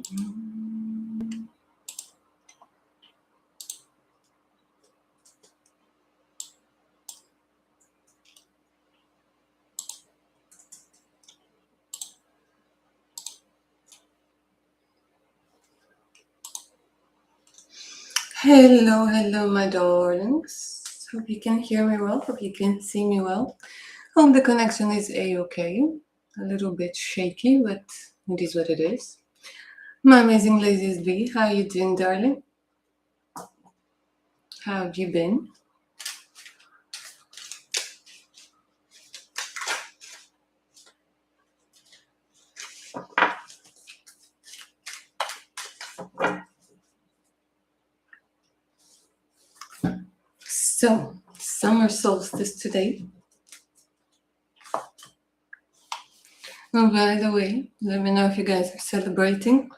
Hello, hello, my darlings. Hope you can hear me well. Hope you can see me well. Hope the connection is a-okay. A little bit shaky, but it is what it is. My amazing ladies B, how you doing, darling? How have you been? So, summer solstice today. Oh, by the way, let me know if you guys are celebrating.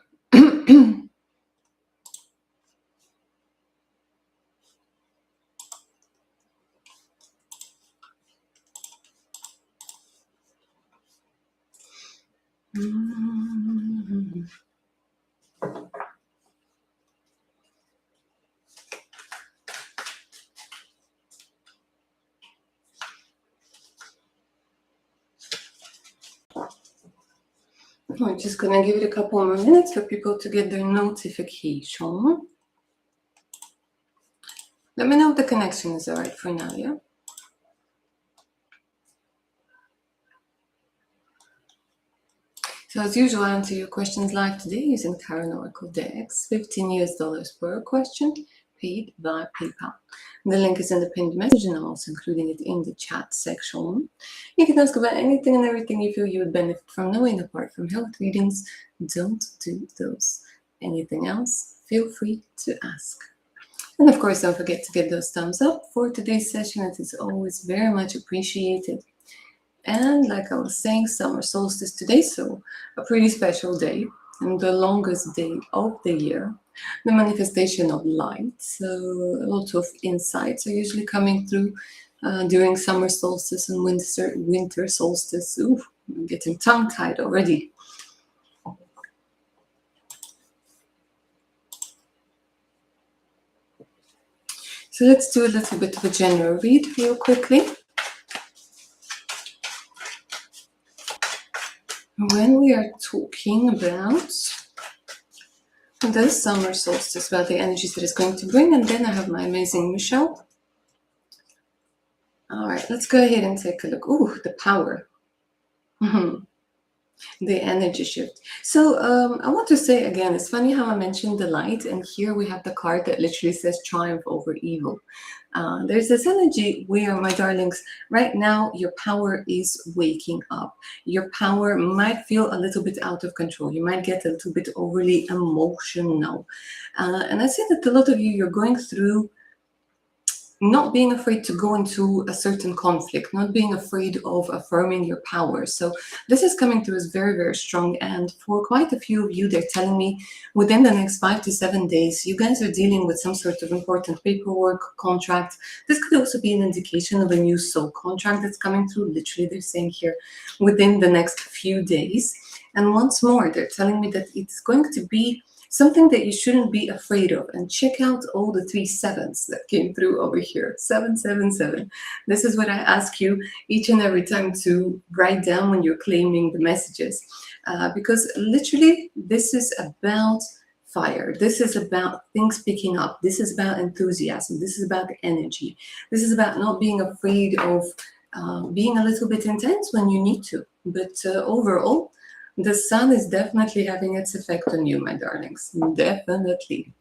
I'm just gonna give it a couple more minutes for people to get their notification. Let me know if the connection is alright for now, yeah? So as usual, I answer your questions live today using Tarot Oracle decks. $15 per question, paid via PayPal. The link is in the pinned message and I'm also including it in the chat section. You can ask about anything and everything you feel you would benefit from knowing. Apart from health readings, don't do those. Anything else, feel free to ask. And of course, don't forget to get those thumbs up for today's session. It is always very much appreciated. And like I was saying, summer solstice today, so a pretty special day and the longest day of the year, the manifestation of light. So a lot of insights are usually coming through during summer solstice and winter solstice. Ooh, I'm getting tongue-tied already. So let's do a little bit of a general read real quickly. When we are talking about the summer solstice, about the energies that it's going to bring, and then I have my amazing Michelle. All right, let's go ahead and take a look. Ooh, the power. The energy shift. So I want to say again, it's funny how I mentioned the light, and here we have the card that literally says triumph over evil. There's this energy where, my darlings, right now your power is waking up. Your power might feel a little bit out of control. You might get a little bit overly emotional. And I see that a lot of you, you're going through not being afraid to go into a certain conflict, not being afraid of affirming your power. So this is coming through as very, very strong. And for quite a few of you, they're telling me within the next 5 to 7 days, you guys are dealing with some sort of important paperwork, contract. This could also be an indication of a new soul contract that's coming through. Literally, they're saying here within the next few days. And once more, they're telling me that it's going to be something that you shouldn't be afraid of. And check out all the 3 sevens that came through over here. 777. This is what I ask you each and every time to write down when you're claiming the messages. Because literally, this is about fire. This is about things picking up. This is about enthusiasm. This is about energy. This is about not being afraid of being a little bit intense when you need to. But overall, the sun is definitely having its effect on you, my darlings. Definitely.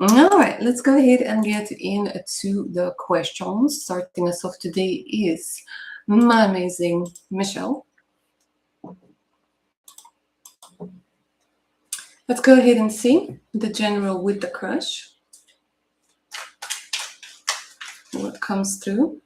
All right, let's go ahead and get into the questions. Starting us off today is my amazing Michelle. Let's go ahead and see the general with the crush. What comes through.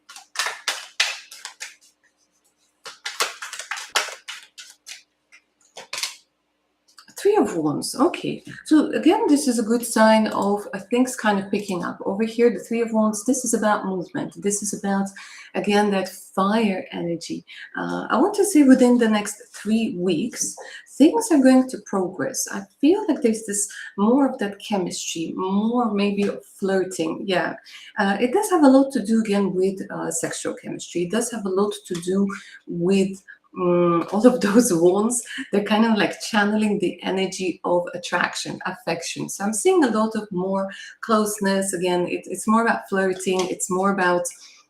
of Wands. Okay. So again, this is a good sign of things kind of picking up. Over here, the Three of Wands, this is about movement. This is about, again, that fire energy. I want to say within the next 3 weeks, things are going to progress. I feel like there's this more of that chemistry, more maybe of flirting. Yeah. It does have a lot to do again with sexual chemistry. It does have a lot to do with all of those wands. They're kind of like channeling the energy of attraction, affection. So I'm seeing a lot of more closeness. Again, it's more about flirting. It's more about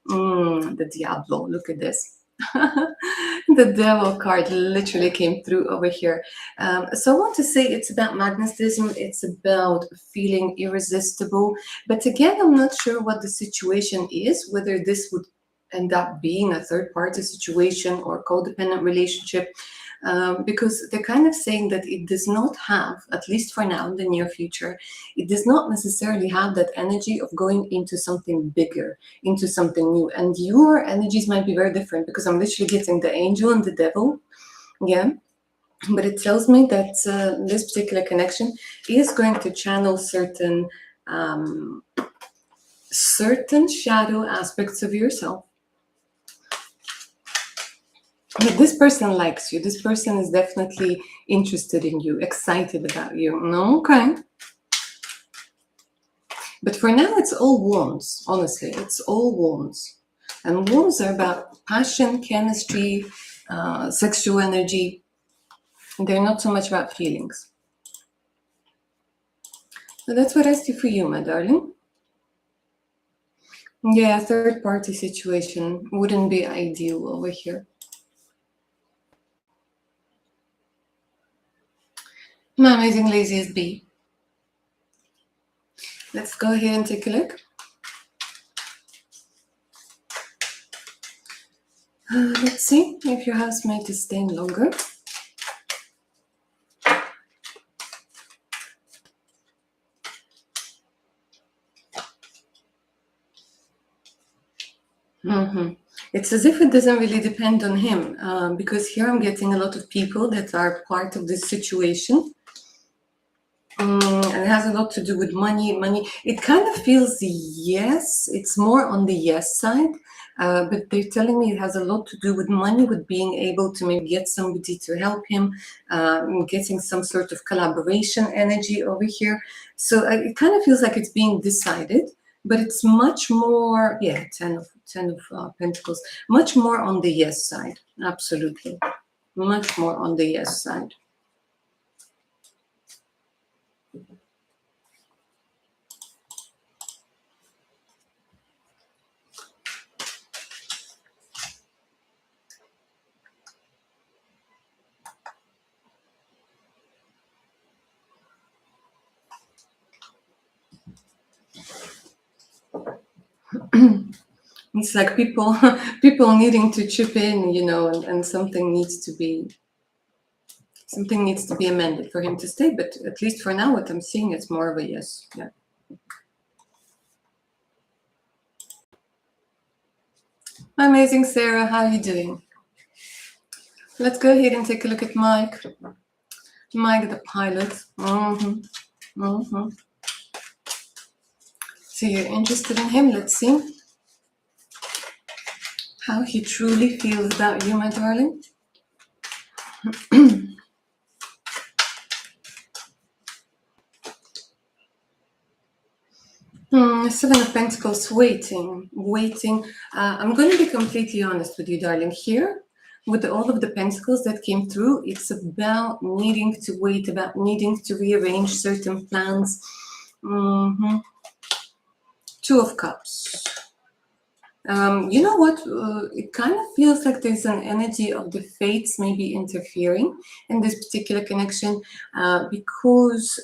the Diablo. Look at this. The devil card literally came through over here. So I want to say it's about magnetism. It's about feeling irresistible. But again, I'm not sure what the situation is, whether this would end up being a third party situation or codependent relationship, because they're kind of saying that it does not have, at least for now in the near future, it does not necessarily have that energy of going into something bigger, into something new. And your energies might be very different, because I'm literally getting the angel and the devil. Yeah. But it tells me that this particular connection is going to channel certain shadow aspects of yourself. But this person likes you. This person is definitely interested in you, excited about you. Okay. But for now, it's all wands. Honestly, it's all wands. And wands are about passion, chemistry, sexual energy. They're not so much about feelings. So that's what I see for you, my darling. Yeah, third party situation wouldn't be ideal over here. My amazing laziest bee. Let's go ahead and take a look. Let's see if your housemate is staying longer. It's as if it doesn't really depend on him, because here I'm getting a lot of people that are part of this situation. And it has a lot to do with money. It kind of feels yes, it's more on the yes side, but they're telling me it has a lot to do with money, with being able to maybe get somebody to help him, getting some sort of collaboration energy over here. So it kind of feels like it's being decided, but it's much more, yeah, 10 of Pentacles, much more on the yes side. Absolutely. Much more on the yes side. It's like people needing to chip in, and something needs to be amended for him to stay. But at least for now, what I'm seeing is more of a yes. Yeah. Amazing, Sarah. How are you doing? Let's go ahead and take a look at Mike. Mike, the pilot. So you're interested in him. Let's see how he truly feels about you, my darling. Seven of Pentacles, waiting. I'm going to be completely honest with you, darling. Here, with all of the Pentacles that came through, it's about needing to wait, about needing to rearrange certain plans. Two of Cups. You know what? It kind of feels like there's an energy of the fates maybe interfering in this particular connection, because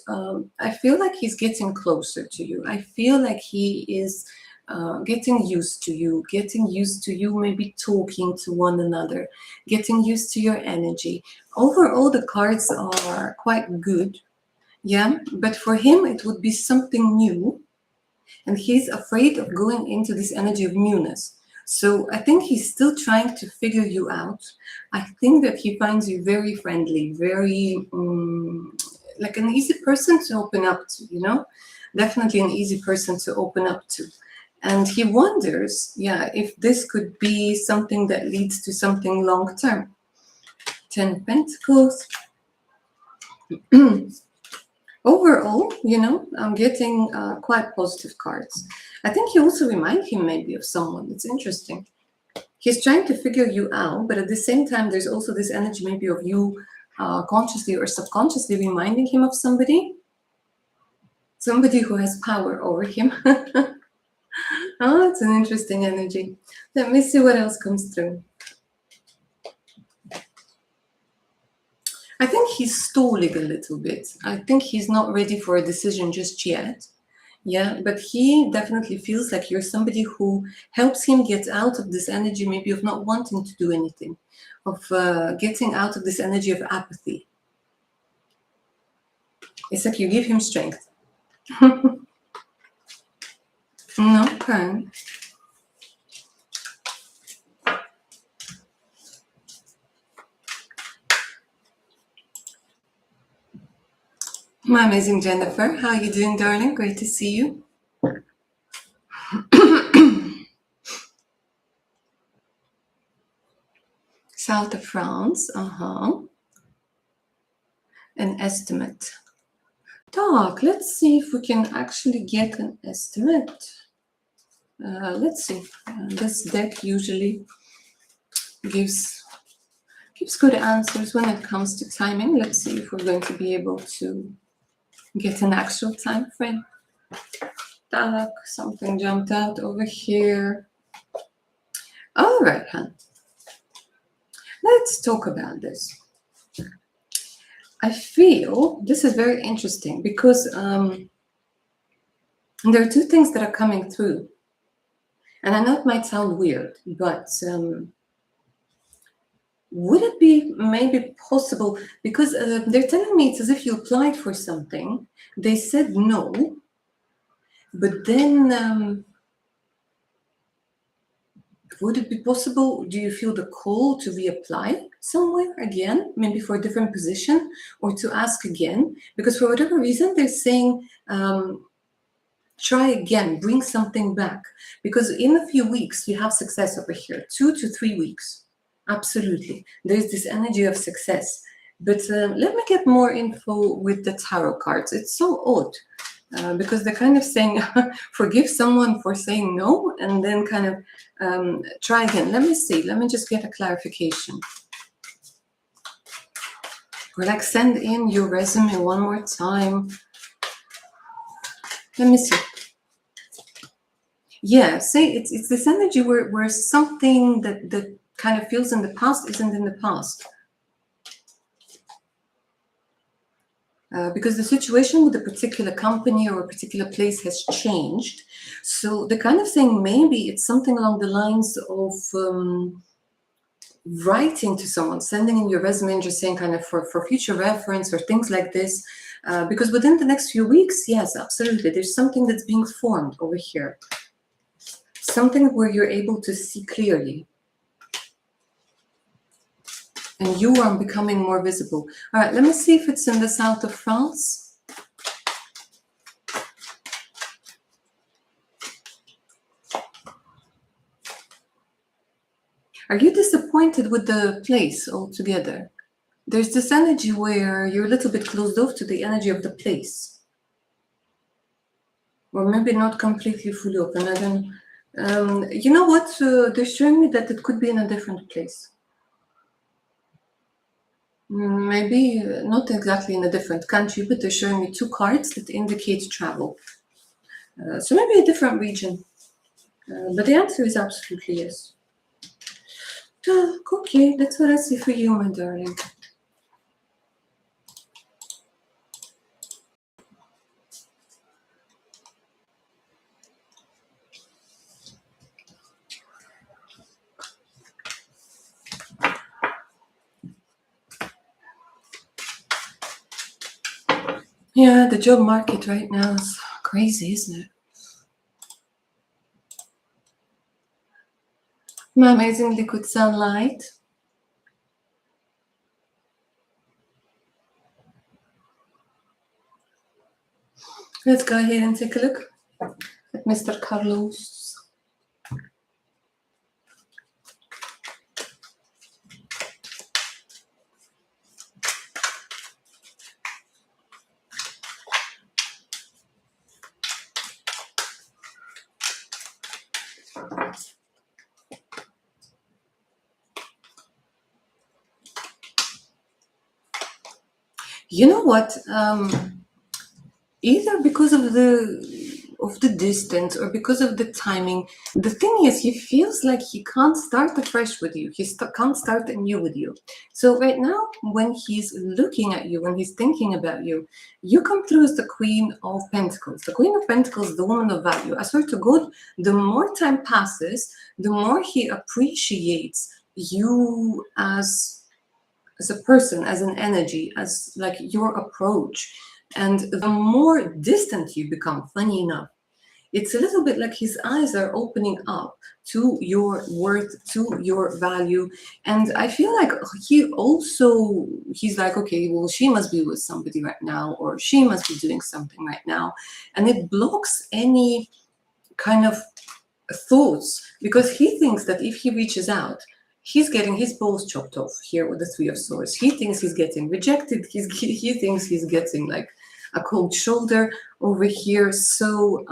I feel like he's getting closer to you. I feel like he is getting used to you, maybe talking to one another, getting used to your energy. Overall, the cards are quite good. Yeah, but for him, it would be something new. And he's afraid of going into this energy of newness. So I think he's still trying to figure you out. I think that he finds you very friendly, very like an easy person to open up to, you know, definitely an easy person to open up to. And he wonders, yeah, if this could be something that leads to something long term. 10 of Pentacles. Overall, you know, I'm getting quite positive cards. I think you also remind him maybe of someone. It's interesting. He's trying to figure you out, but at the same time, there's also this energy maybe of you consciously or subconsciously reminding him of somebody who has power over him. Oh, it's an interesting energy. Let me see what else comes through. I think he's stalling a little bit. I think he's not ready for a decision just yet. Yeah, but he definitely feels like you're somebody who helps him get out of this energy, maybe of not wanting to do anything, of getting out of this energy of apathy. It's like you give him strength. Okay. My amazing Jennifer, how are you doing, darling? Great to see you. South of France, an estimate. Talk, let's see if we can actually get an estimate. Let's see. This deck usually gives good answers when it comes to timing. Let's see if we're going to be able to get an actual time frame. Talk, something jumped out over here. All right, hon. Let's talk about this. I feel this is very interesting because there are two things that are coming through. And I know it might sound weird, but would it be maybe possible, because they're telling me it's as if you applied for something, they said no, but then would it be possible, do you feel the call to reapply somewhere again, maybe for a different position, or to ask again? Because for whatever reason, they're saying, try again, bring something back. Because in a few weeks, you have success over here, 2 to 3 weeks. Absolutely. There's this energy of success. But let me get more info with the tarot cards. It's so odd. Because they're kind of saying, forgive someone for saying no, and then kind of try again. Let me see. Let me just get a clarification. Or like send in your resume one more time. Let me see. Yeah, say it's this energy where something that kind of feels in the past isn't in the past. Because the situation with a particular company or a particular place has changed. So they're kind of saying maybe it's something along the lines of writing to someone, sending in your resume and just saying kind of for future reference or things like this. Because within the next few weeks, yes, absolutely, there's something that's being formed over here. Something where you're able to see clearly. And you are becoming more visible. All right, let me see if it's in the south of France. Are you disappointed with the place altogether? There's this energy where you're a little bit closed off to the energy of the place. Or maybe not completely fully open. I don't. You know what? They're showing me that it could be in a different place. Maybe not exactly in a different country, but they're showing me two cards that indicate travel. So maybe a different region. But the answer is absolutely yes. Okay, that's what I see for you, my darling. Yeah, the job market right now is crazy, isn't it? My amazing liquid sunlight. Let's go ahead and take a look at Mr. Carlos. You know what? Either because of the distance or because of the timing, the thing is, he feels like he can't start afresh with you. He can't start anew with you. So right now, when he's looking at you, when he's thinking about you, you come through as the Queen of Pentacles. The Queen of Pentacles, the woman of value. I swear to God, the more time passes, the more he appreciates you as a person, as an energy, as like your approach. And the more distant you become, funny enough, it's a little bit like his eyes are opening up to your worth, to your value. And I feel like he's like, okay, well, she must be with somebody right now, or she must be doing something right now. And it blocks any kind of thoughts, because he thinks that if he reaches out, he's getting his balls chopped off here with the Three of Swords. He thinks he's getting rejected. He thinks he's getting like a cold shoulder over here. So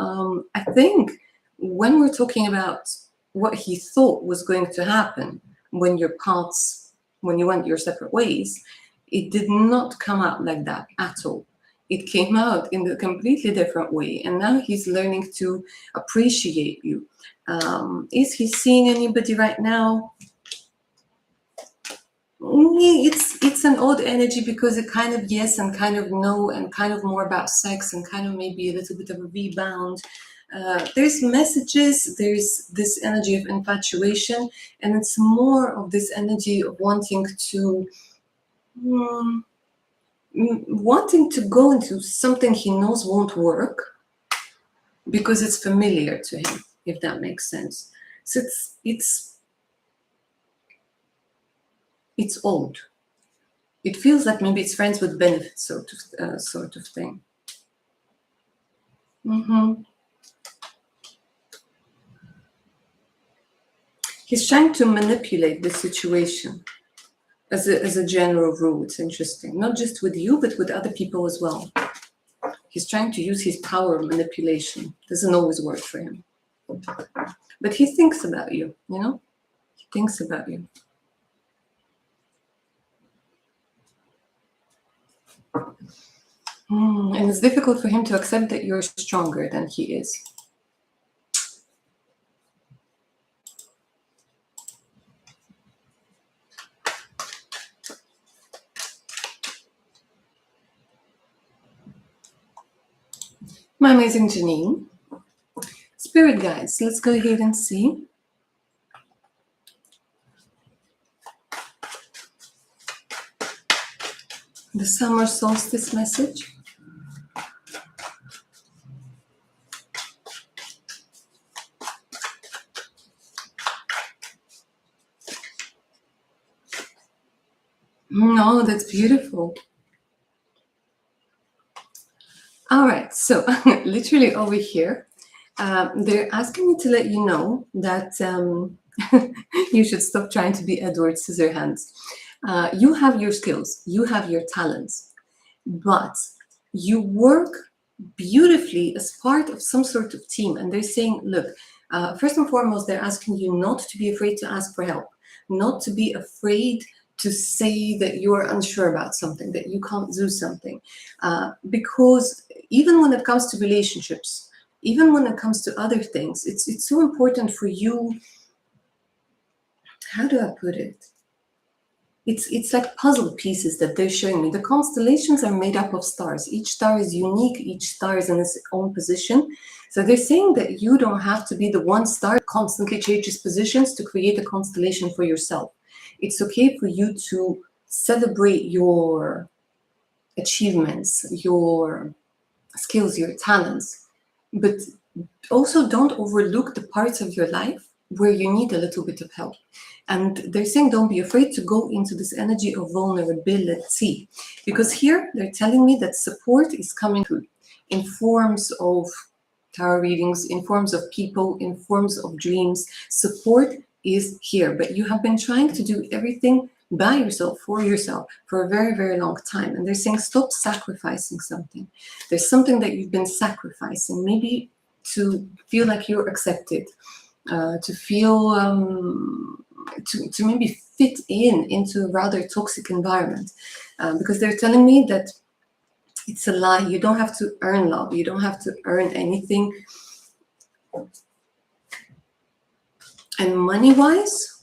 I think when we're talking about what he thought was going to happen when you went your separate ways, it did not come out like that at all. It came out in a completely different way. And now he's learning to appreciate you. Is he seeing anybody right now? It's an odd energy, because it kind of yes and kind of no, and kind of more about sex and kind of maybe a little bit of a rebound. There's messages, there's this energy of infatuation, and it's more of this energy of wanting to go into something he knows won't work because it's familiar to him, if that makes sense. So it's old. It feels like maybe it's friends with benefits, sort of thing. He's trying to manipulate the situation as a general rule. It's interesting, not just with you, but with other people as well. He's trying to use his power of manipulation. Doesn't always work for him. But he thinks about you, you know? He thinks about you. And it's difficult for him to accept that you're stronger than he is. My amazing Janine. Spirit guides, let's go ahead and see. The summer solstice message. No, that's beautiful. All right, so literally over here, they're asking me to let you know that you should stop trying to be Edward Scissorhands. You have your skills, you have your talents, but you work beautifully as part of some sort of team. And they're saying, look, first and foremost, they're asking you not to be afraid to ask for help, not to be afraid to say that you're unsure about something, that you can't do something. Because even when it comes to relationships, even when it comes to other things, it's so important for you. How do I put it? It's like puzzle pieces that they're showing me. The constellations are made up of stars. Each star is unique. Each star is in its own position. So they're saying that you don't have to be the one star that constantly changes positions to create a constellation for yourself. It's okay for you to celebrate your achievements, your skills, your talents, but also don't overlook the parts of your life where you need a little bit of help. And they're saying don't be afraid to go into this energy of vulnerability, because here they're telling me that support is coming through in forms of tarot readings, in forms of people, in forms of dreams. Support is here, but you have been trying to do everything by yourself, for yourself, for a very, very long time. And they're saying, stop sacrificing something. There's something that you've been sacrificing, maybe to feel like you're accepted, to feel, to maybe fit into a rather toxic environment. Because they're telling me that it's a lie. You don't have to earn love. You don't have to earn anything. And money-wise,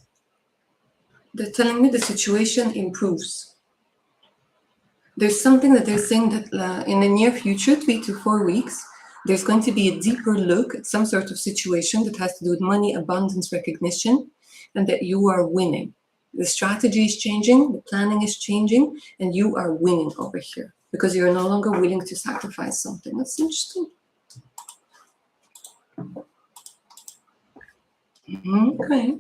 they're telling me the situation improves. There's something that they're saying that in the near future, 3 to 4 weeks, there's going to be a deeper look at some sort of situation that has to do with money, abundance, recognition, and that you are winning. The strategy is changing, the planning is changing, and you are winning over here because you're no longer willing to sacrifice something. That's interesting. Okay.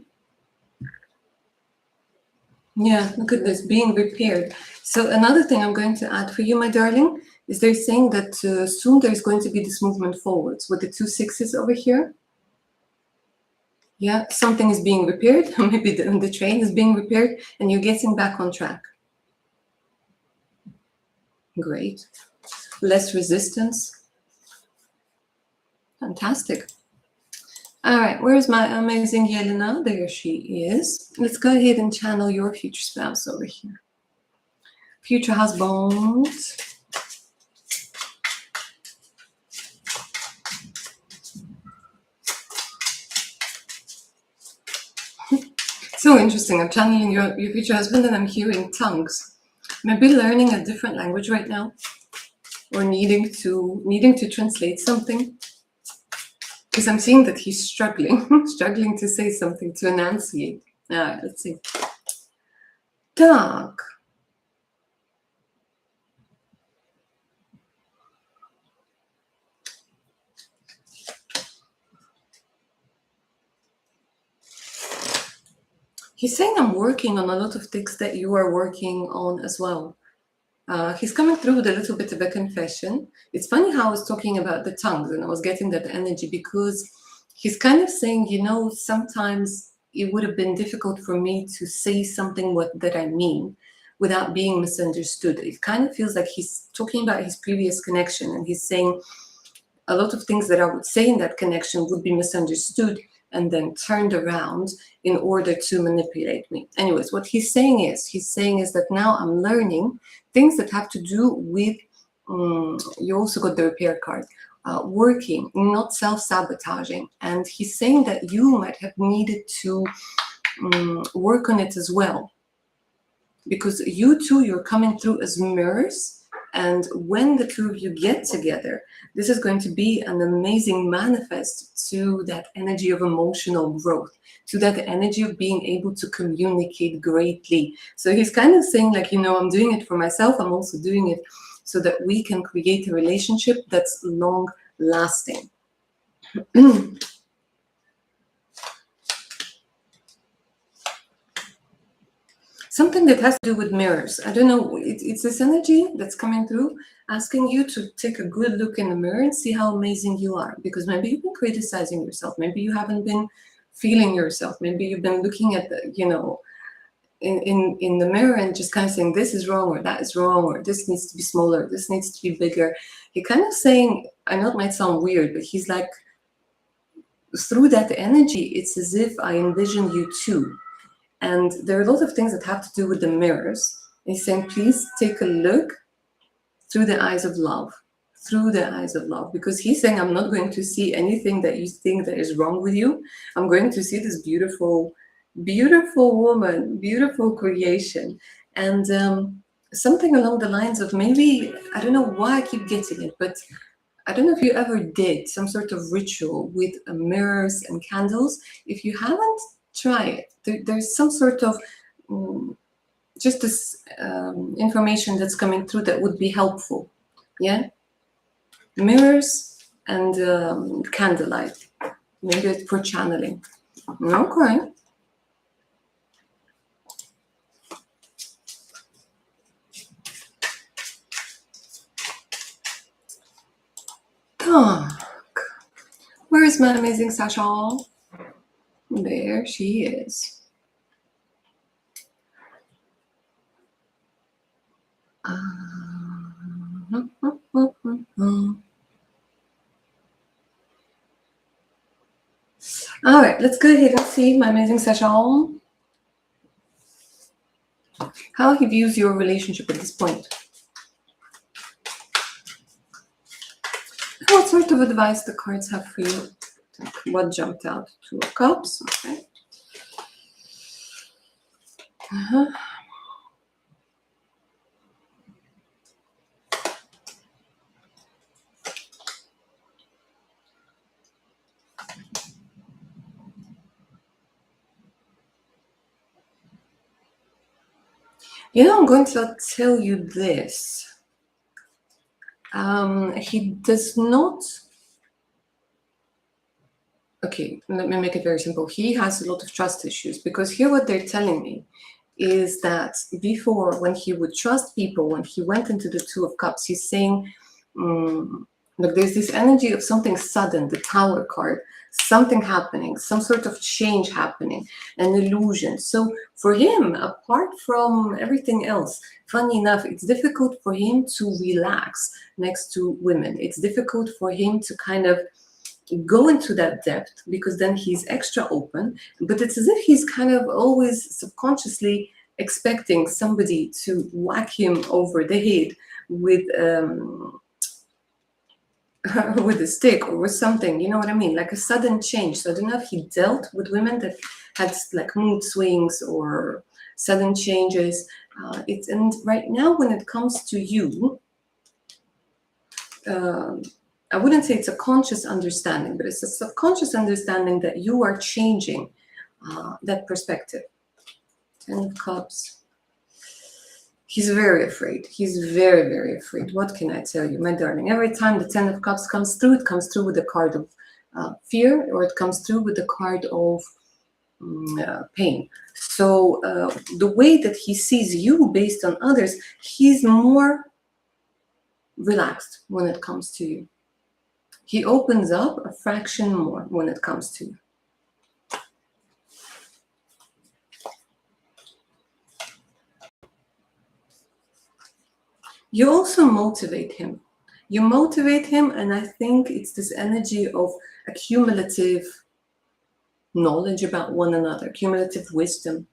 Yeah, look at this, being repaired. So another thing I'm going to add for you, my darling, is they're saying that soon there's going to be this movement forwards with the 2 6s over here. Yeah, something is being repaired. Maybe the train is being repaired and you're getting back on track. Great. Less resistance. Fantastic. All right, where's my amazing Yelena? There she is. Let's go ahead and channel your future spouse over here. Future husband. So interesting. I'm channeling your future husband and I'm hearing tongues. Maybe learning a different language right now, or needing to translate something. Because I'm seeing that he's struggling, struggling to say something, to enunciate. All right, let's see. Tak. He's saying I'm working on a lot of things that you are working on as well. He's coming through with a little bit of a confession. It's funny how I was talking about the tongues and I was getting that energy because he's kind of saying, you know, sometimes it would have been difficult for me to say something that I mean without being misunderstood. It kind of feels like he's talking about his previous connection and he's saying a lot of things that I would say in that connection would be misunderstood and then turned around in order to manipulate me. Anyways, what he's saying is that now I'm learning things that have to do with, you also got the repair card, working, not self-sabotaging. And he's saying that you might have needed to work on it as well. Because you two, you're coming through as mirrors. And when the two of you get together, this is going to be an amazing manifest to that energy of emotional growth, to that energy of being able to communicate greatly. So he's kind of saying like, you know, I'm doing it for myself. I'm also doing it so that we can create a relationship that's long lasting. Something that has to do with mirrors. I don't know, it's this energy that's coming through, asking you to take a good look in the mirror and see how amazing you are. Because maybe you've been criticizing yourself. Maybe you haven't been feeling yourself. Maybe you've been looking at the, you know, in the mirror and just kind of saying, this is wrong, or that is wrong, or this needs to be smaller, this needs to be bigger. You're kind of saying, I know it might sound weird, but he's like, through that energy, it's as if I envision you too. And there are a lot of things that have to do with the mirrors. And he's saying, please take a look through the eyes of love, because he's saying, I'm not going to see anything that you think that is wrong with you. I'm going to see this beautiful, beautiful woman, beautiful creation. And something along the lines of maybe, I don't know why I keep getting it, but I don't know if you ever did some sort of ritual with mirrors and candles. If you haven't, try it. There's some sort of just this information that's coming through that would be helpful. Yeah, mirrors and candlelight. Maybe it's for channeling. Okay. Where is my amazing Sasha? There she is. All right, let's go ahead and see my amazing Sasha. How he views your relationship at this point. What sort of advice the cards have for you? What jumped out? Two of Cups. Okay. You know, I'm going to tell you this. He does not. Okay, let me make it very simple. He has a lot of trust issues because here what they're telling me is that before, when he would trust people, when he went into the Two of Cups, he's saying, look, there's this energy of something sudden, the Tower card, something happening, some sort of change happening, an illusion. So for him, apart from everything else, funny enough, it's difficult for him to relax next to women. It's difficult for him to kind of go into that depth because then he's extra open, but it's as if he's kind of always subconsciously expecting somebody to whack him over the head with with a stick or with something, you know what I mean, like a sudden change. So I don't know if he dealt with women that had like mood swings or sudden changes. And right now when it comes to you, I wouldn't say it's a conscious understanding, but it's a subconscious understanding that you are changing that perspective. Ten of Cups. He's very afraid. He's very, very afraid. What can I tell you, my darling? Every time the Ten of Cups comes through, it comes through with a card of fear, or it comes through with a card of pain. So the way that he sees you based on others, he's more relaxed when it comes to you. He opens up a fraction more when it comes to you. You also motivate him. You motivate him, and I think it's this energy of accumulative knowledge about one another, cumulative wisdom.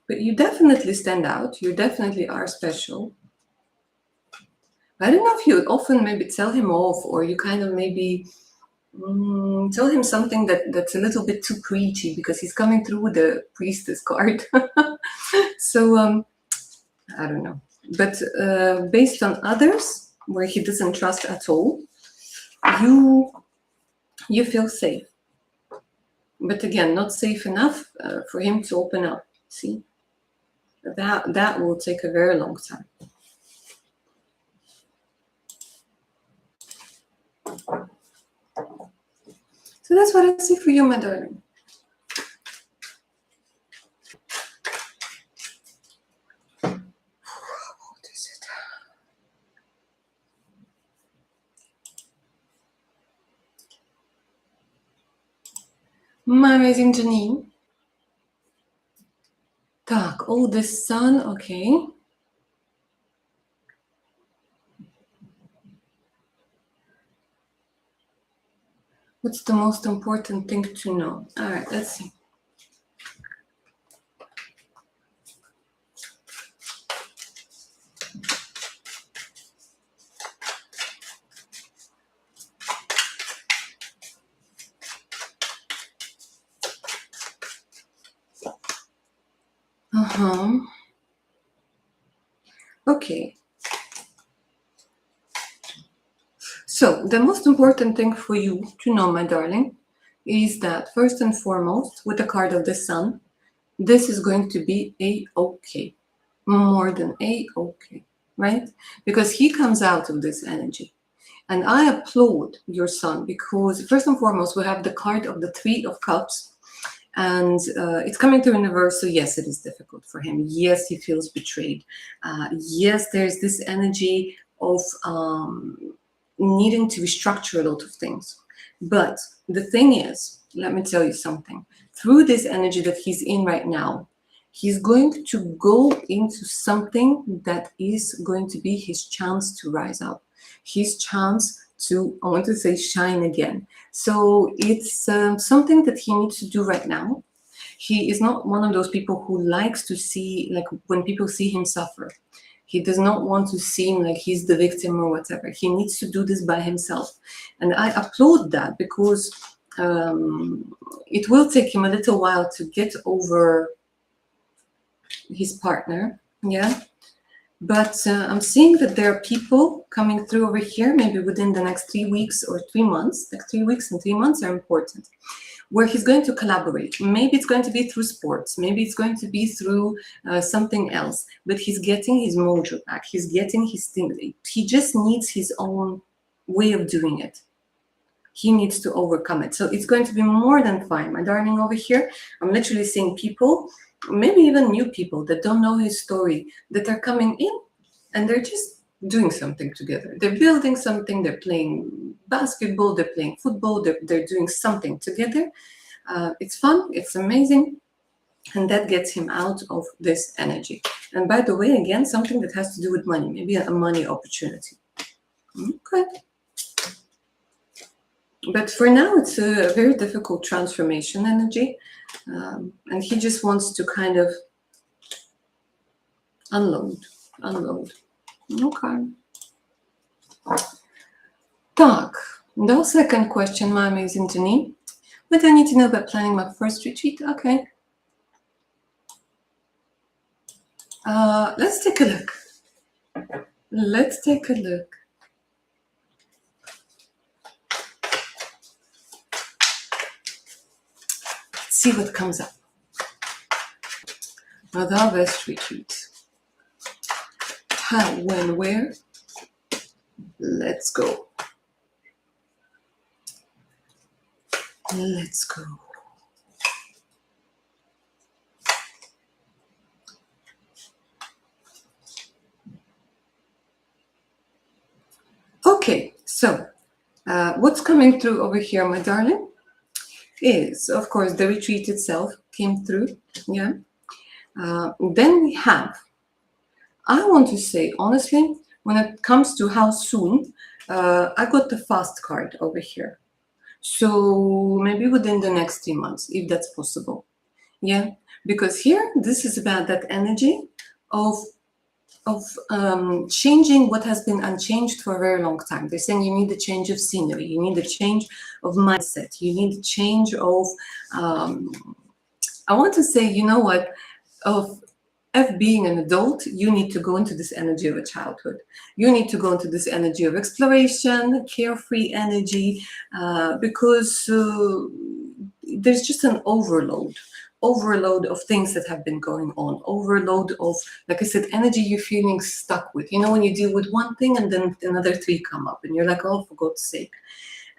But you definitely stand out. You definitely are special. I don't know if you often maybe tell him off, or you kind of maybe tell him something that's a little bit too preachy because he's coming through with the priestess card. So I don't know. But based on others, where he doesn't trust at all, you feel safe. But again, not safe enough for him to open up. See? That will take a very long time. So that's what I see for you, my darling. What is it? My amazing Janine. Так, oh, the sun, okay. What's the most important thing to know? All right, let's see. Okay. So the most important thing for you to know, my darling, is that first and foremost, with the card of the sun, this is going to be a-okay, more than a-okay, right? Because he comes out of this energy. And I applaud your son because first and foremost, we have the card of the Three of Cups. And it's coming through in reverse, so yes, it is difficult for him. Yes, he feels betrayed. Yes, there's this energy of needing to restructure a lot of things. But the thing is, let me tell you something. Through this energy that he's in right now, he's going to go into something that is going to be his chance to rise up, his chance to, I want to say, shine again. So it's something that he needs to do right now. He is not one of those people who likes to see, like when people see him suffer. He does not want to seem like he's the victim or whatever. He needs to do this by himself. And I applaud that, because it will take him a little while to get over his partner. Yeah. But I'm seeing that there are people coming through over here, maybe within the next 3 weeks or 3 months. Like 3 weeks and 3 months are important, where he's going to collaborate. Maybe it's going to be through sports. Maybe it's going to be through something else. But he's getting his mojo back. He's getting his thing. He just needs his own way of doing it. He needs to overcome it. So it's going to be more than fine. My darling, over here, I'm literally seeing people, maybe even new people that don't know his story, that are coming in and they're just doing something together. They're building something, they're playing basketball, they're playing football, they're doing something together. It's fun, it's amazing, and that gets him out of this energy. And by the way, again, something that has to do with money, maybe a money opportunity. Okay. But for now, it's a very difficult transformation energy. And he just wants to kind of unload. Okay. Так, the second question, my amazing Jenny. What do I need to know about planning my first retreat? Okay. Let's take a look. Let's see what comes up. What are best retreats? How, when, where? Let's go. Let's go. Okay, so what's coming through over here, my darling, is, of course, the retreat itself came through. Yeah. Then we have, I want to say, honestly, when it comes to how soon, I got the fast card over here. So maybe within the next 3 months, if that's possible. Yeah, because here, this is about that energy of changing what has been unchanged for a very long time. They're saying you need a change of scenery, you need a change of mindset, you need a change of, I want to say, you know what, of being an adult, you need to go into this energy of a childhood. You need to go into this energy of exploration, carefree energy, because there's just an overload of things that have been going on, overload of, like I said, energy you're feeling stuck with. You know, when you deal with one thing and then another 3 come up and you're like, oh, for God's sake.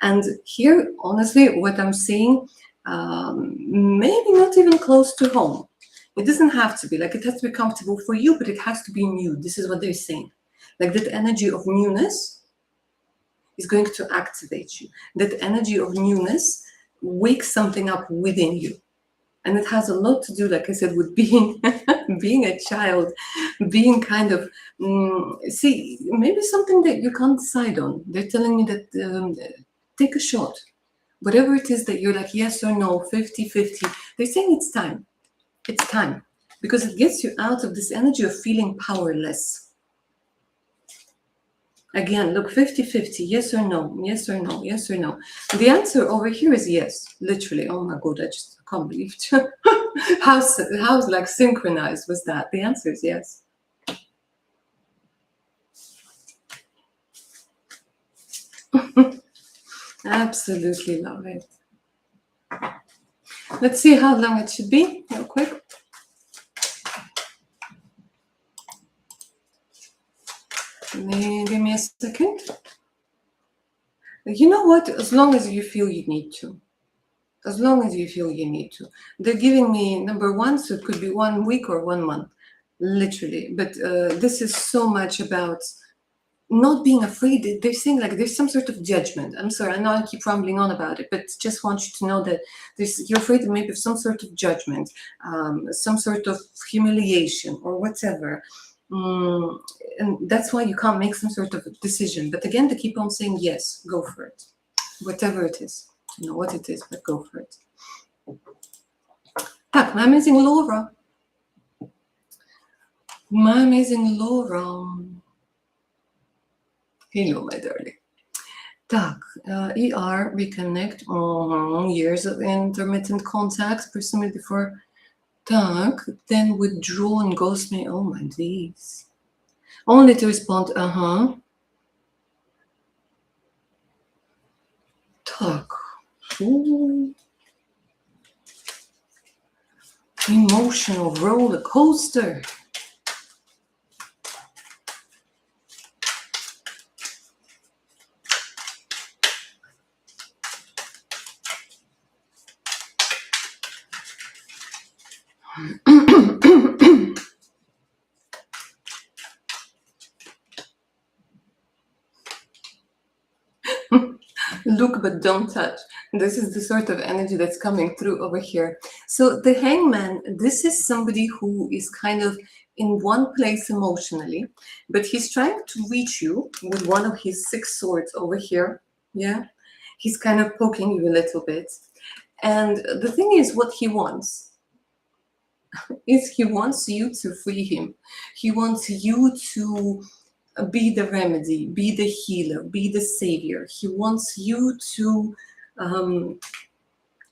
And here, honestly, what I'm seeing, maybe not even close to home. It doesn't have to be, like, it has to be comfortable for you, but it has to be new. This is what they're saying. Like, that energy of newness is going to activate you. That energy of newness wakes something up within you. And it has a lot to do, like I said, with being being a child, being kind of, see, maybe something that you can't decide on. They're telling me that take a shot. Whatever it is that you're like, yes or no, 50-50. They're saying it's time. It's time. Because it gets you out of this energy of feeling powerless. Again, look, 50-50, yes or no, yes or no, yes or no. The answer over here is yes, literally. Oh my God, I just can't believe it. How's like synchronized was that? The answer is yes. Absolutely love it. Let's see how long it should be, real quick. Give me a second. You know what? As long as you feel you need to. As long as you feel you need to. They're giving me number 1, so it could be 1 week or 1 month, literally. But this is so much about not being afraid. They're saying like there's some sort of judgment. I'm sorry, I know I keep rambling on about it, but just want you to know that you're afraid of maybe of some sort of judgment, some sort of humiliation or whatever. Mm, and that's why you can't make some sort of decision. But again, they keep on saying yes, go for it, whatever it is. You know what it is, but go for it. Tak, my amazing Laura. My amazing Laura. Hello, my darling. Tak, ER, reconnect. Years of intermittent contact, personally before. Tak, then withdraw and ghost me. Oh my days. Only to respond, Tak. Ooh. Emotional roller coaster. Look but don't touch. This is the sort of energy that's coming through over here. So the hangman, this is somebody who is kind of in one place emotionally, but he's trying to reach you with one of his 6 swords over here. Yeah, he's kind of poking you a little bit. And the thing is, what he wants is he wants you to free him. He wants you to be the remedy, be the healer, be the savior. He wants you to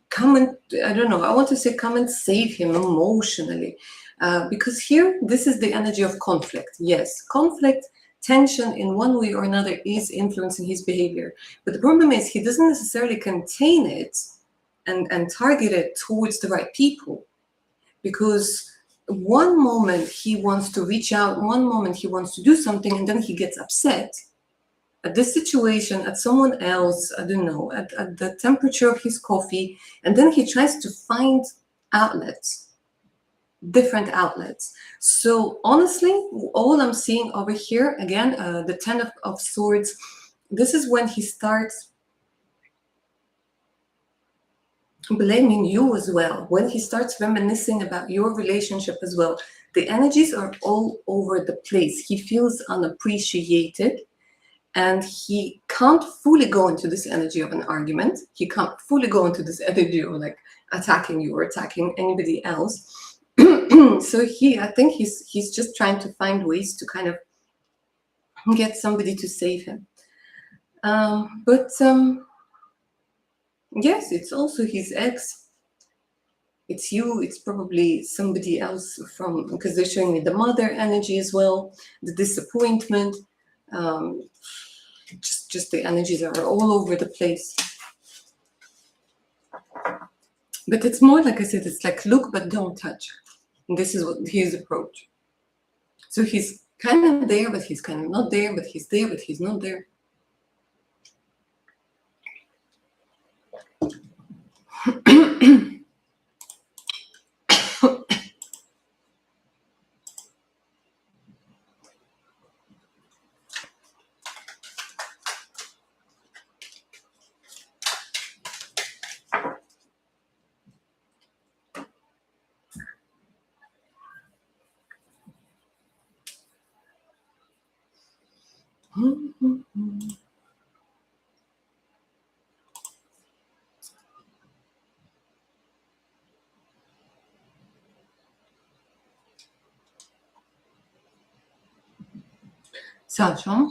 come and, I don't know, I want to say come and save him emotionally. Because here, this is the energy of conflict. Yes, conflict, tension in one way or another is influencing his behavior. But the problem is he doesn't necessarily contain it and target it towards the right people. Because one moment he wants to reach out, one moment he wants to do something, and then he gets upset at this situation, at someone else, I don't know, at the temperature of his coffee, and then he tries to find outlets, different outlets. So honestly, all I'm seeing over here, again, the 10 of Swords, this is when he starts blaming you as well, when he starts reminiscing about your relationship as well. The energies are all over the place. He feels unappreciated, and he can't fully go into this energy of an argument. He can't fully go into this energy of like attacking you or attacking anybody else. So I think he's just trying to find ways to kind of get somebody to save him. But yes, it's also his ex. It's you, it's probably somebody else from, because they're showing me the mother energy as well, the disappointment. Just the energies are all over the place. But it's more, like I said, it's like look but don't touch. And this is what his approach. So he's kind of there, but he's kind of not there, but he's there, but he's not there. Sasha?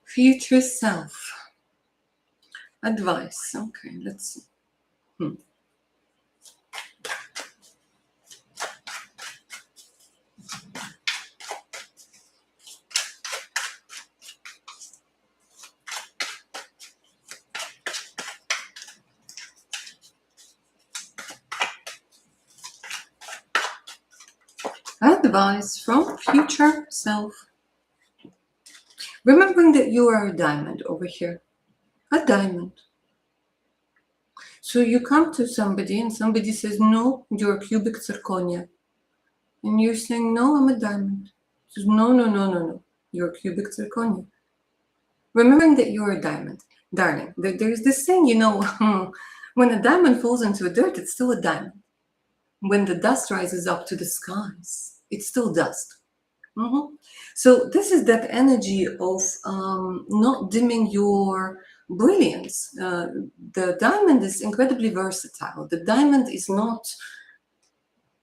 Future self. Advice. Okay, let's see. Advice from future self. Remembering that you are a diamond over here. A diamond. So you come to somebody and somebody says, no, you're a cubic zirconia. And you're saying, no, I'm a diamond. Says, no, no, no, no, no. You're a cubic zirconia. Remembering that you're a diamond, darling. There's this saying, when a diamond falls into the dirt, it's still a diamond. When the dust rises up to the skies, it's still dust. So this is that energy of not dimming your brilliance. The diamond is incredibly versatile. The diamond is not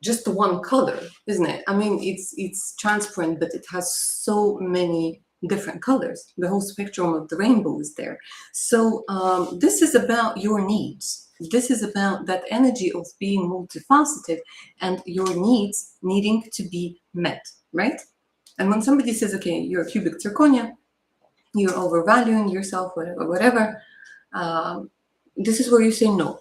just one color, isn't it? I mean, it's transparent, but it has so many different colors. The whole spectrum of the rainbow is there. So this is about your needs. This is about that energy of being multifaceted and your needs needing to be met, right? And when somebody says, okay, you're a cubic zirconia, you're overvaluing yourself, whatever, this is where you say no.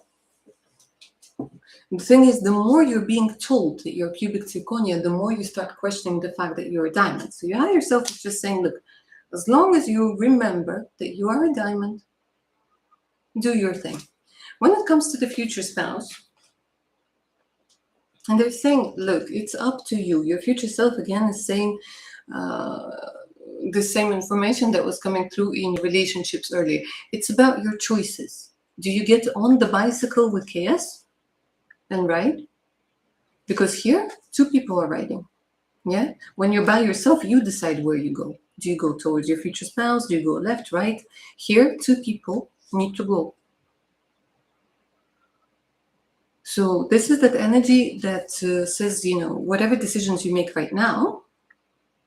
The thing is, the more you're being told that you're cubic zirconia, the more you start questioning the fact that you're a diamond. So you have yourself just saying, look, as long as you remember that you are a diamond, do your thing. When it comes to the future spouse, and they're saying, look, it's up to you. Your future self, again, is saying the same information that was coming through in relationships earlier. It's about your choices. Do you get on the bicycle with KS and ride? Because here, two people are riding. Yeah. When you're by yourself, you decide where you go. Do you go towards your future spouse? Do you go left, right? Here, two people need to go. So this is that energy that says, whatever decisions you make right now,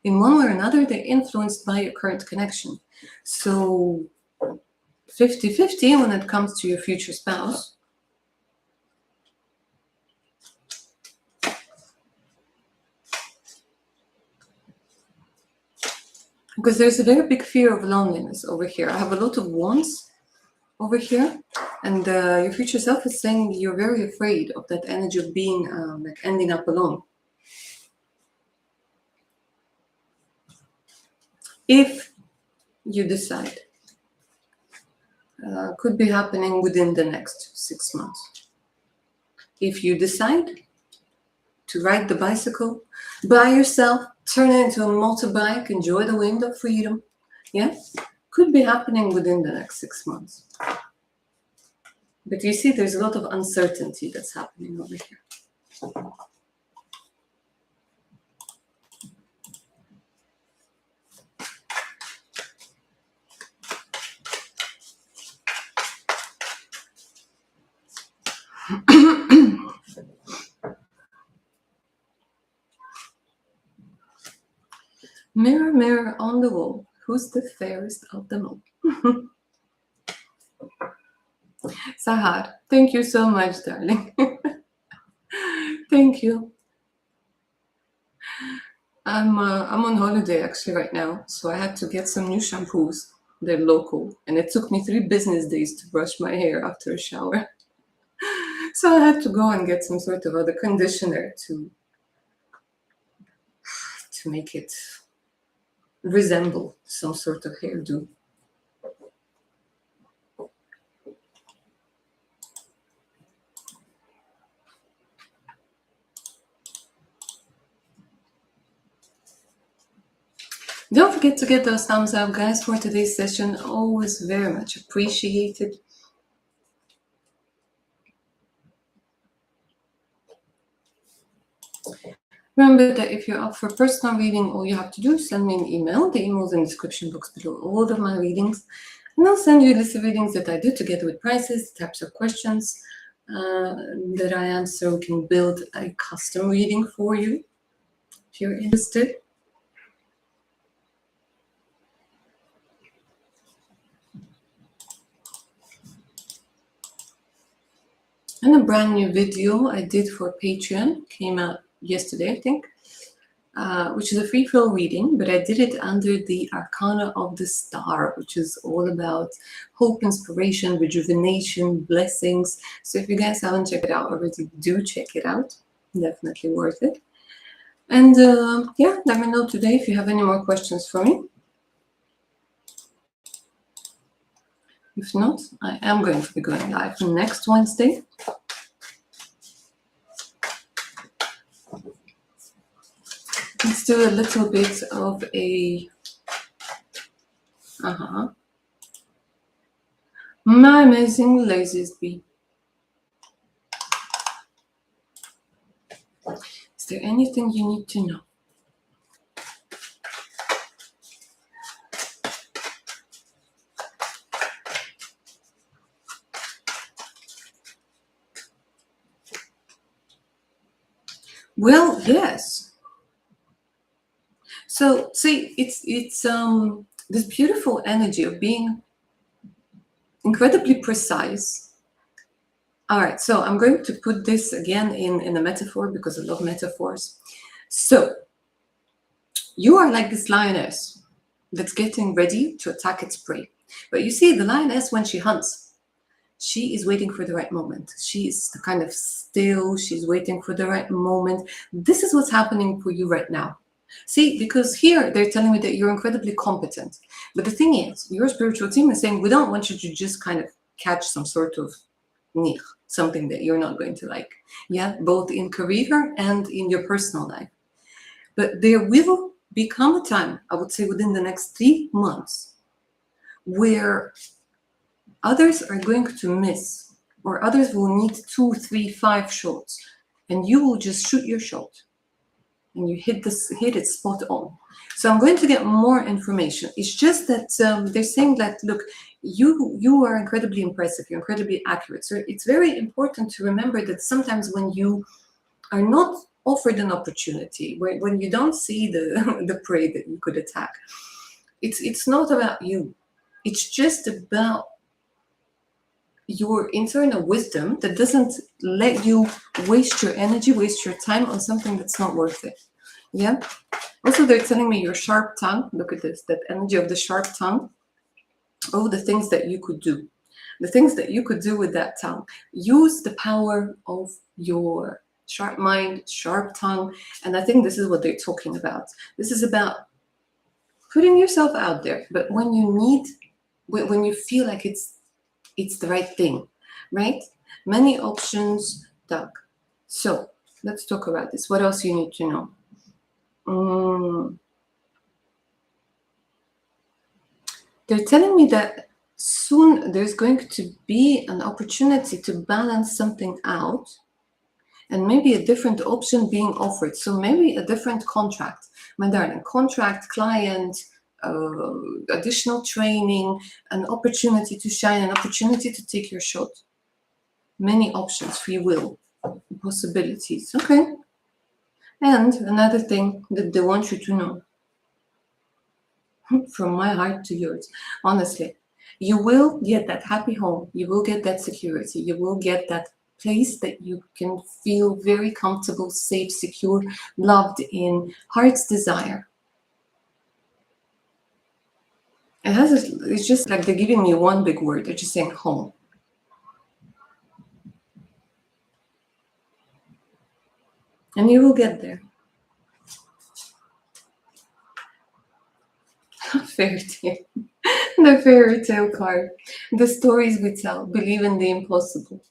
in one way or another, they're influenced by your current connection. So 50-50 when it comes to your future spouse. Because there's a very big fear of loneliness over here. I have a lot of wants over here. And your future self is saying you're very afraid of that energy of being, like ending up alone. If you decide, could be happening within the next 6 months. If you decide to ride the bicycle by yourself, turn it into a motorbike, enjoy the wind of freedom, yeah, could be happening within the next 6 months. But you see, there's a lot of uncertainty that's happening over here. Mirror, mirror on the wall, who's the fairest of them all? Sahar, thank you so much, darling. Thank you. I'm on holiday actually right now, so I had to get some new shampoos. They're local, and it took me 3 business days to brush my hair after a shower. So I had to go and get some sort of other conditioner to make it resemble some sort of hairdo. Don't forget to get those thumbs up, guys, for today's session. Always very much appreciated. Remember that if you're up for personal reading, all you have to do is send me an email. The email is in the description box below all of my readings. And I'll send you a list of readings that I do together with prices, types of questions that I answer. We can build a custom reading for you if you're interested. And a brand new video I did for Patreon came out yesterday, I think, which is a free flow reading, but I did it under the Arcana of the Star, which is all about hope, inspiration, rejuvenation, blessings. So if you guys haven't checked it out already, do check it out. Definitely worth it. And yeah, let me know today if you have any more questions for me. If not, I am going to be going live next Wednesday. Let's do a little bit of a my amazing laziest bee. Is there anything you need to know? Well, yes. So see, it's this beautiful energy of being incredibly precise. All right, so I'm going to put this again in a metaphor because I love metaphors. So you are like this lioness that's getting ready to attack its prey. But you see, the lioness, when she hunts, she is waiting for the right moment. She is kind of still, she's waiting for the right moment. This is what's happening for you right now. See, because here they're telling me that you're incredibly competent. But the thing is, your spiritual team is saying, we don't want you to just kind of catch some sort of nich, something that you're not going to like. Yeah, both in career and in your personal life. But there will become a time, I would say within the next 3 months, where others are going to miss, or others will need 2, 3, 5 shots, and you will just shoot your shot, and you hit it spot on. So I'm going to get more information. It's just that they're saying that, look, you are incredibly impressive, you're incredibly accurate. So it's very important to remember that sometimes when you are not offered an opportunity, when you don't see the prey that you could attack, it's not about you. It's just about your internal wisdom that doesn't let you waste your energy, waste your time on something that's not worth it. Yeah. Also, they're telling me your sharp tongue. Look at this, that energy of the sharp tongue. Oh, the things that you could do. The things that you could do with that tongue. Use the power of your sharp mind, sharp tongue. And I think this is what they're talking about. This is about putting yourself out there. But when you feel like it's the right thing, right? Many options, Doug. So let's talk about this. What else you need to know? They're telling me that soon there's going to be an opportunity to balance something out, and maybe a different option being offered. So maybe a different contract, my darling, contract, client, additional training, an opportunity to shine, an opportunity to take your shot. Many options, free will, possibilities. Okay. And another thing that they want you to know, from my heart to yours, honestly, you will get that happy home, you will get that security, you will get that place that you can feel very comfortable, safe, secure, loved in, heart's desire. It's just like they're giving me one big word. They're just saying home. And you will get there. Fairy tale. The fairy tale card. The stories we tell. Believe in the impossible.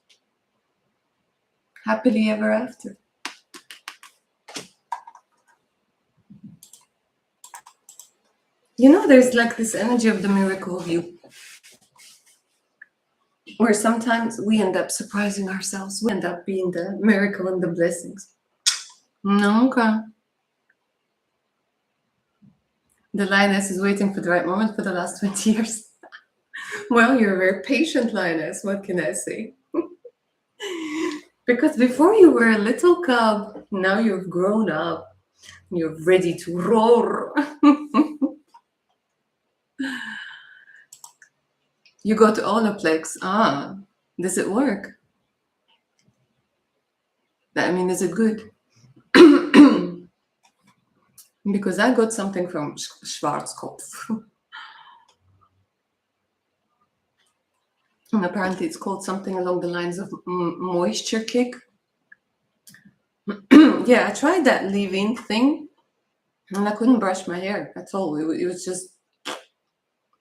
Happily ever after. You know, there's like this energy of the miracle of you, where sometimes we end up surprising ourselves. We end up being the miracle and the blessings. Okay. The lioness is waiting for the right moment for the last 20 years. Well, you're a very patient lioness. What can I say? Because before you were a little cub, now you've grown up. You're ready to roar. You go to Olaplex. Does it work? I mean, is it good? Because I got something from Schwarzkopf. And apparently it's called something along the lines of moisture kick. Yeah, I tried that leave-in thing, and I couldn't brush my hair at all. It was just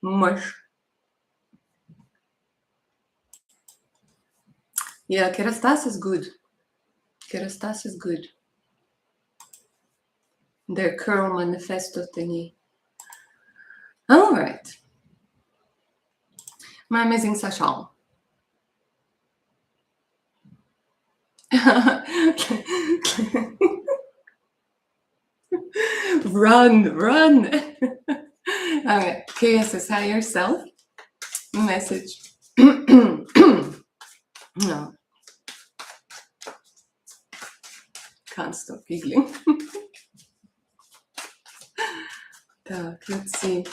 mush. Yeah, kerastas is good. Kerastas is good. Their curl manifesto thingy. All right. My amazing Sasha. Run, run. All right. KSS higher self message. No, can't stop giggling. Let's see.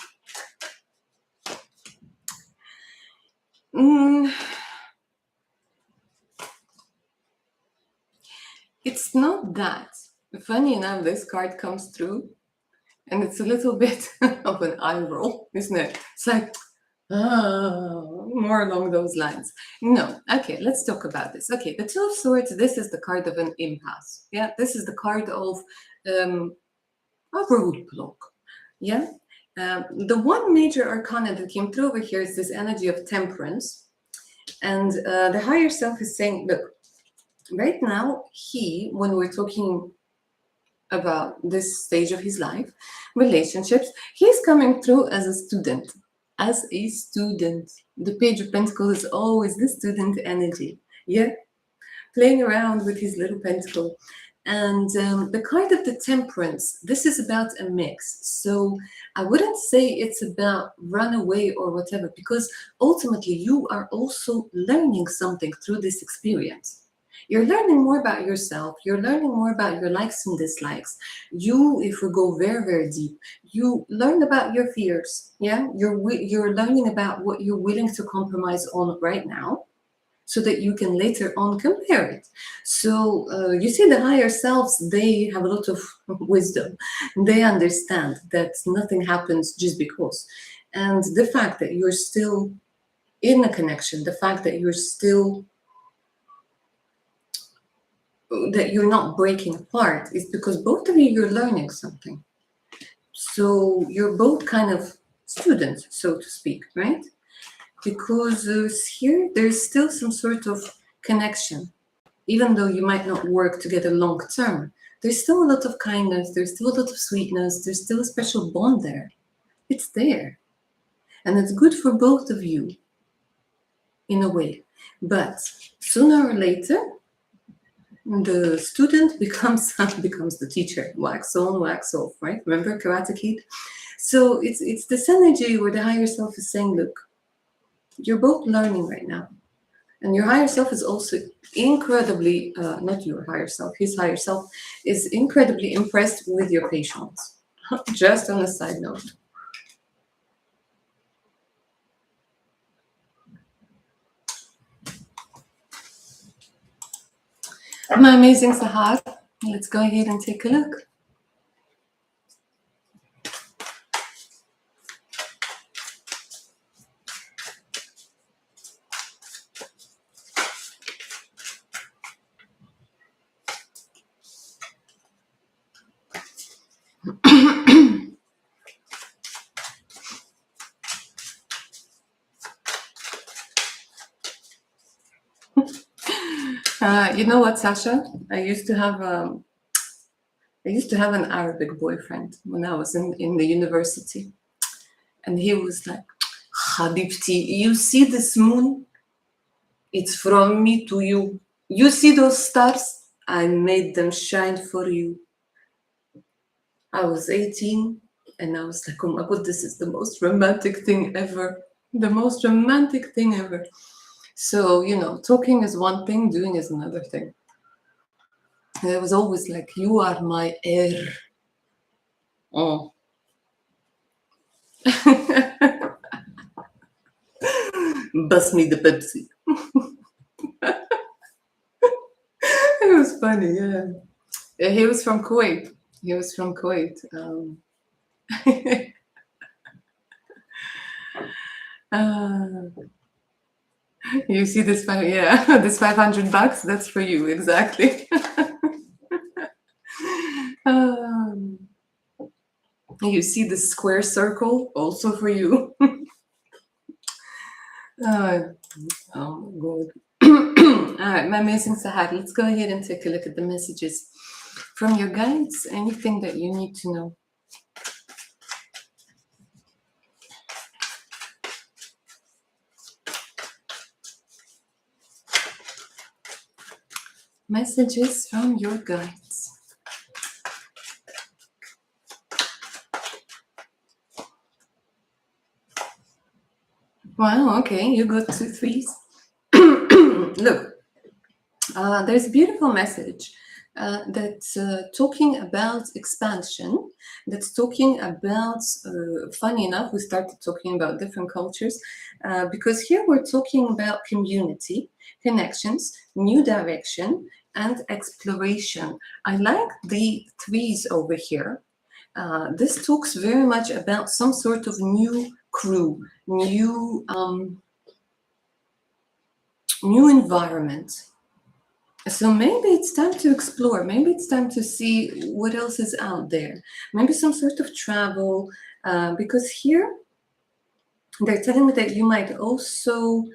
It's not that. Funny enough, this card comes through and it's a little bit of an eye roll, isn't it? It's like, more along those lines. No, okay, let's talk about this. Okay, the Two of Swords, this is the card of an impasse. Yeah, this is the card of a roadblock. Yeah, the one major arcana that came through over here is this energy of temperance. And the higher self is saying, look, right now, when we're talking about this stage of his life, relationships, he's coming through as a student. As a student. The Page of Pentacles is always the student energy. Yeah, playing around with his little pentacle. And the card of the Temperance, this is about a mix. So I wouldn't say it's about runaway or whatever, because ultimately you are also learning something through this experience. You're learning more about yourself. You're learning more about your likes and dislikes. If we go very, very deep, you learn about your fears. Yeah, you're learning about what you're willing to compromise on right now, so that you can later on compare it. So you see, the higher selves, they have a lot of wisdom. They understand that nothing happens just because. And the fact that you're still in a connection, the fact that you're not breaking apart, is because both of you, you're learning something. So you're both kind of students, so to speak, right? Because here there's still some sort of connection. Even though you might not work together long term, there's still a lot of kindness, there's still a lot of sweetness, there's still a special bond there. It's there. And it's good for both of you in a way. But sooner or later, the student becomes the teacher. Wax on, wax off, right? Remember Karate Kid? So it's this energy where the higher self is saying, look, you're both learning right now. And your higher self is also incredibly, not your higher self, his higher self is incredibly impressed with your patience. Just on a side note. My amazing Sahar, let's go ahead and take a look. You know what, Sasha? I used to have an Arabic boyfriend when I was in the university. And he was like, Habibti, you see this moon? It's from me to you. You see those stars? I made them shine for you. I was 18 and I was like, oh my God, this is the most romantic thing ever. The most romantic thing ever. So, talking is one thing, doing is another thing. And it was always like, you are my heir. Oh. Bust me the Pepsi. It was funny, yeah. He was from Kuwait. You see this, this $500, that's for you, exactly. You see the square circle, also for you. Oh my God. All right, my amazing Sahar. Let's go ahead and take a look at the messages from your guides. Anything that you need to know. Messages from your guides. Wow, okay, you got 2 3s. Look, there's a beautiful message that's talking about expansion, that's talking about, funny enough, we started talking about different cultures, because here we're talking about community, connections, new direction, and exploration. I like the 3s over here. This talks very much about some sort of new crew, new environment. So maybe it's time to explore. Maybe it's time to see what else is out there. Maybe some sort of travel, because here they're telling me that you might also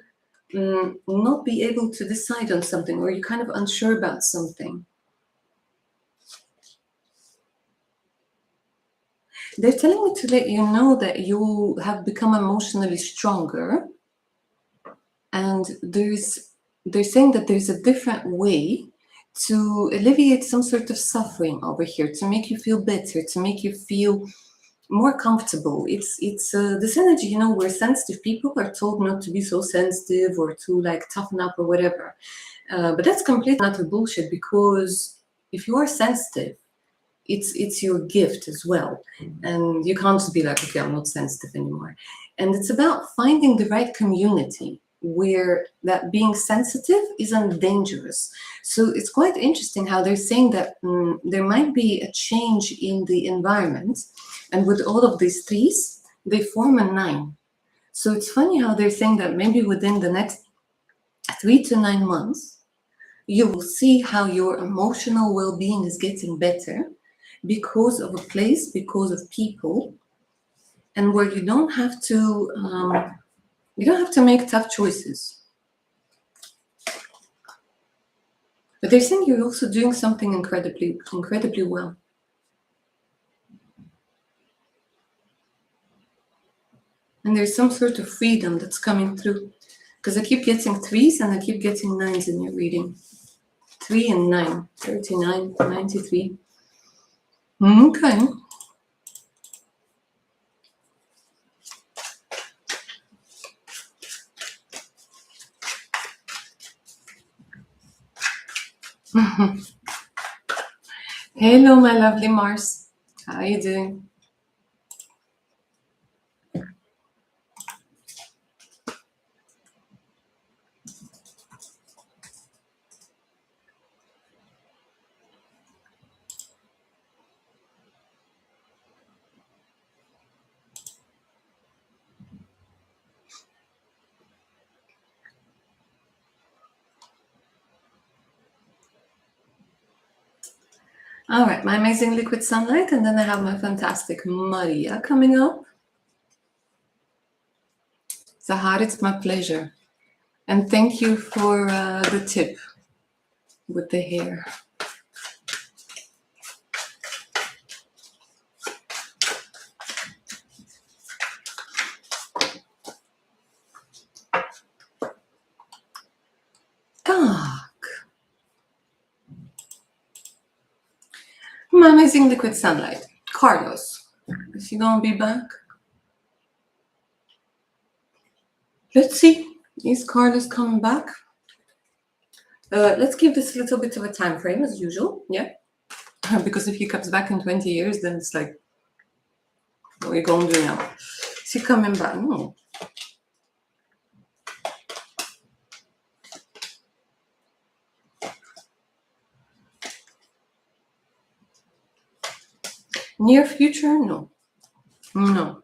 not be able to decide on something, or you're kind of unsure about something. They're telling me to let you know that you have become emotionally stronger, and they're saying that there's a different way to alleviate some sort of suffering over here, to make you feel better, to make you feel more comfortable. It's this energy, you know, where sensitive people are told not to be so sensitive or to like toughen up or whatever. But that's completely utter bullshit, because if you are sensitive, it's your gift as well, and you can't just be like, okay, I'm not sensitive anymore. And it's about finding the right community where that being sensitive isn't dangerous. So it's quite interesting how they're saying that there might be a change in the environment, and with all of these 3s they form a 9. So it's funny how they're saying that maybe within the next 3 to 9 months you will see how your emotional well-being is getting better, because of a place, because of people, and where you don't have to make tough choices. But they're saying you're also doing something incredibly well. And there's some sort of freedom that's coming through, because I keep getting 3s and I keep getting 9s in your reading. 3 and 9, 39, 93. Okay. Hello, my lovely Mars. How are you doing? All right, my amazing liquid sunlight, and then I have my fantastic Maria coming up. Zahar, it's my pleasure. And thank you for the tip with the hair. My amazing liquid sunlight. Carlos, is he gonna be back? Let's see. Is Carlos coming back? Let's give this a little bit of a time frame as usual, yeah? Because if he comes back in 20 years, then it's like, what are we gonna do now? Is he coming back? No. Near future? No. No.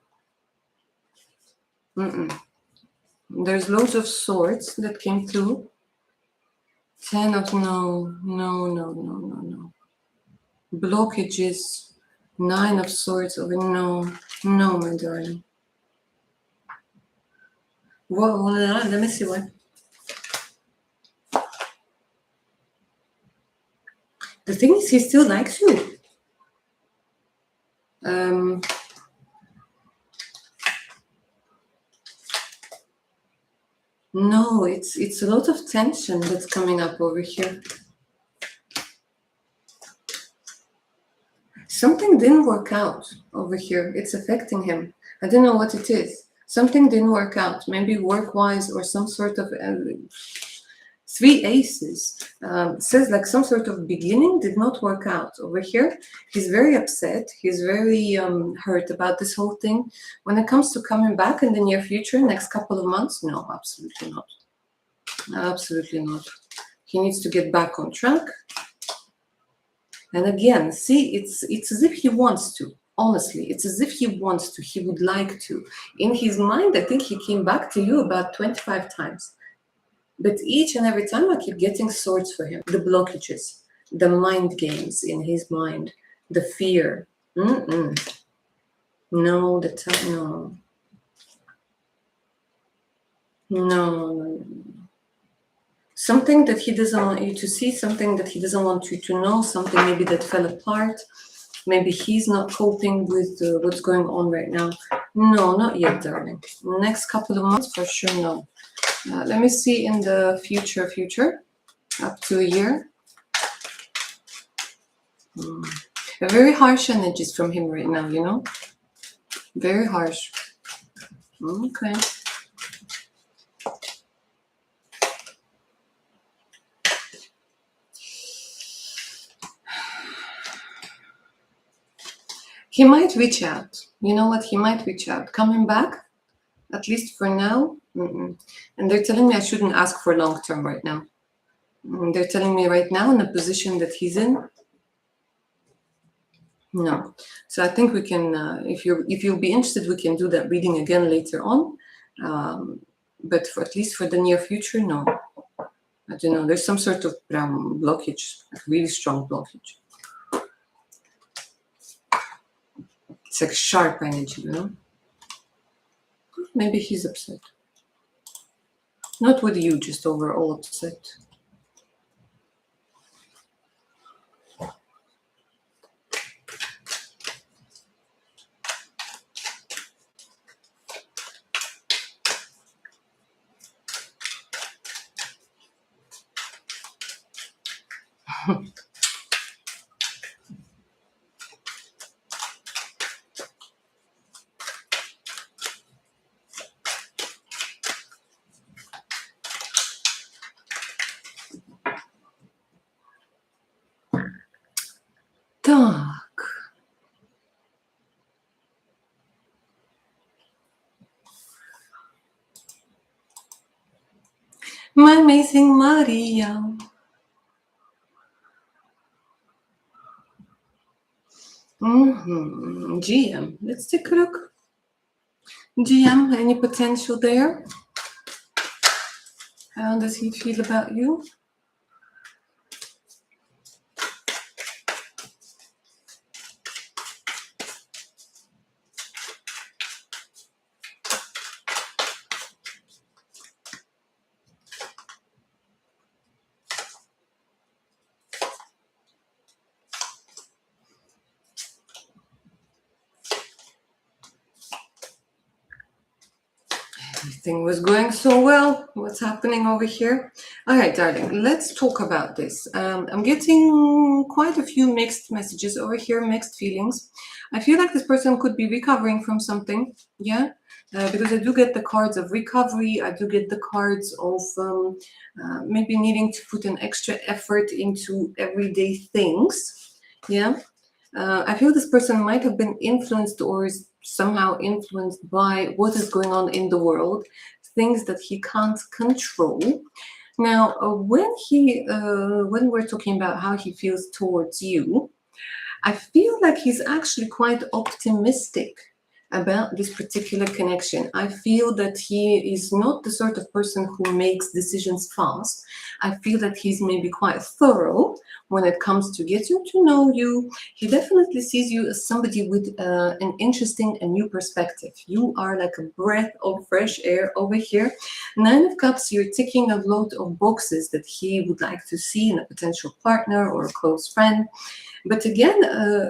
There's loads of swords that came through. 10 of no. Blockages. 9 of swords of no, my darling. Whoa, let me see what. The thing is, he still likes you. No, it's a lot of tension that's coming up over here. Something didn't work out over here. It's affecting him. I don't know what it is. Something didn't work out. Maybe work-wise or some sort of three aces. Says like some sort of beginning did not work out over here. He's very upset. He's very hurt about this whole thing. When it comes to coming back in the near future, next couple of months, no, absolutely not. Absolutely not. He needs to get back on track. And again, see, it's as if he wants to. Honestly, it's as if he wants to. He would like to. In his mind, I think he came back to you about 25 times. But each and every time I keep getting swords for him. The blockages, the mind games in his mind, the fear. No, no. No. Something that he doesn't want you to see, something that he doesn't want you to know, something maybe that fell apart. Maybe he's not coping with what's going on right now. No, not yet, darling. Next couple of months, for sure, no. Let me see in the future, up to a year. Very harsh energies from him right now, you know? Very harsh. Okay. He might reach out. You know what? He might reach out. Coming back, at least for now. And they're telling me I shouldn't ask for long term right now. They're telling me right now in the position that he's in. No. So I think we can, if you'll be interested, we can do that reading again later on. But for at least for the near future, no. I don't know. There's some sort of blockage, like really strong blockage. It's like sharp energy, you know? Maybe he's upset. Not with you, just overall upset. Так. My amazing Maria. GM. Let's take a look. GM, any potential there? How does he feel about you? Everything was going so well. What's happening over here? All right, darling, let's talk about this. I'm getting quite a few mixed messages over here, mixed feelings. I feel like this person could be recovering from something, yeah? Because I do get the cards of recovery. I do get the cards of maybe needing to put an extra effort into everyday things, yeah? I feel this person might have been influenced or is somehow influenced by what is going on in the world, things that he can't control. Now, when we're talking about how he feels towards you, I feel like he's actually quite optimistic about this particular connection. I feel that he is not the sort of person who makes decisions fast. I feel that he's maybe quite thorough when it comes to getting to know you. He definitely sees you as somebody with an interesting and new perspective. You are like a breath of fresh air over here. Nine of Cups, you're ticking a lot of boxes that he would like to see in a potential partner or a close friend. But again,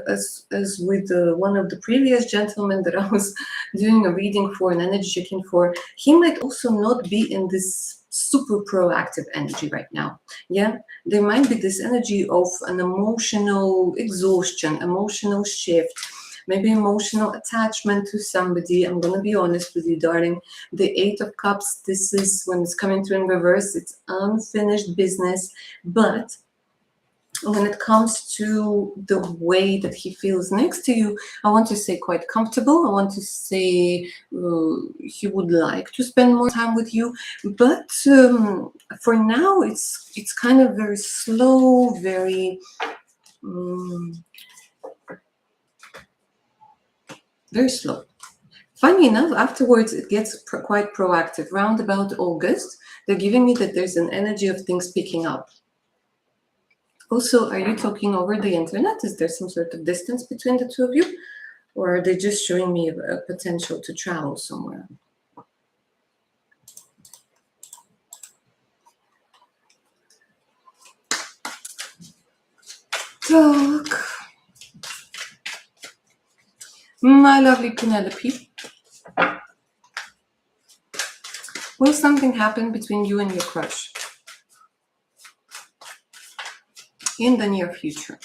as with one of the previous gentlemen that I was doing a reading for, an energy checking for, he might also not be in this super proactive energy right now. Yeah, there might be this energy of an emotional exhaustion, emotional shift, maybe emotional attachment to somebody. I'm going to be honest with you, darling. The Eight of Cups, this is when it's coming to in reverse, it's unfinished business. But when it comes to the way that he feels next to you, I want to say quite comfortable. I want to say he would like to spend more time with you, but for now, it's kind of very slow, very slow. Funny enough, afterwards it gets quite proactive. Round about August, they're giving me that there's an energy of things picking up. Also, are you talking over the internet? Is there some sort of distance between the two of you? Or are they just showing me a potential to travel somewhere? Так. My lovely Penelope. Will something happen between you and your crush in the near future?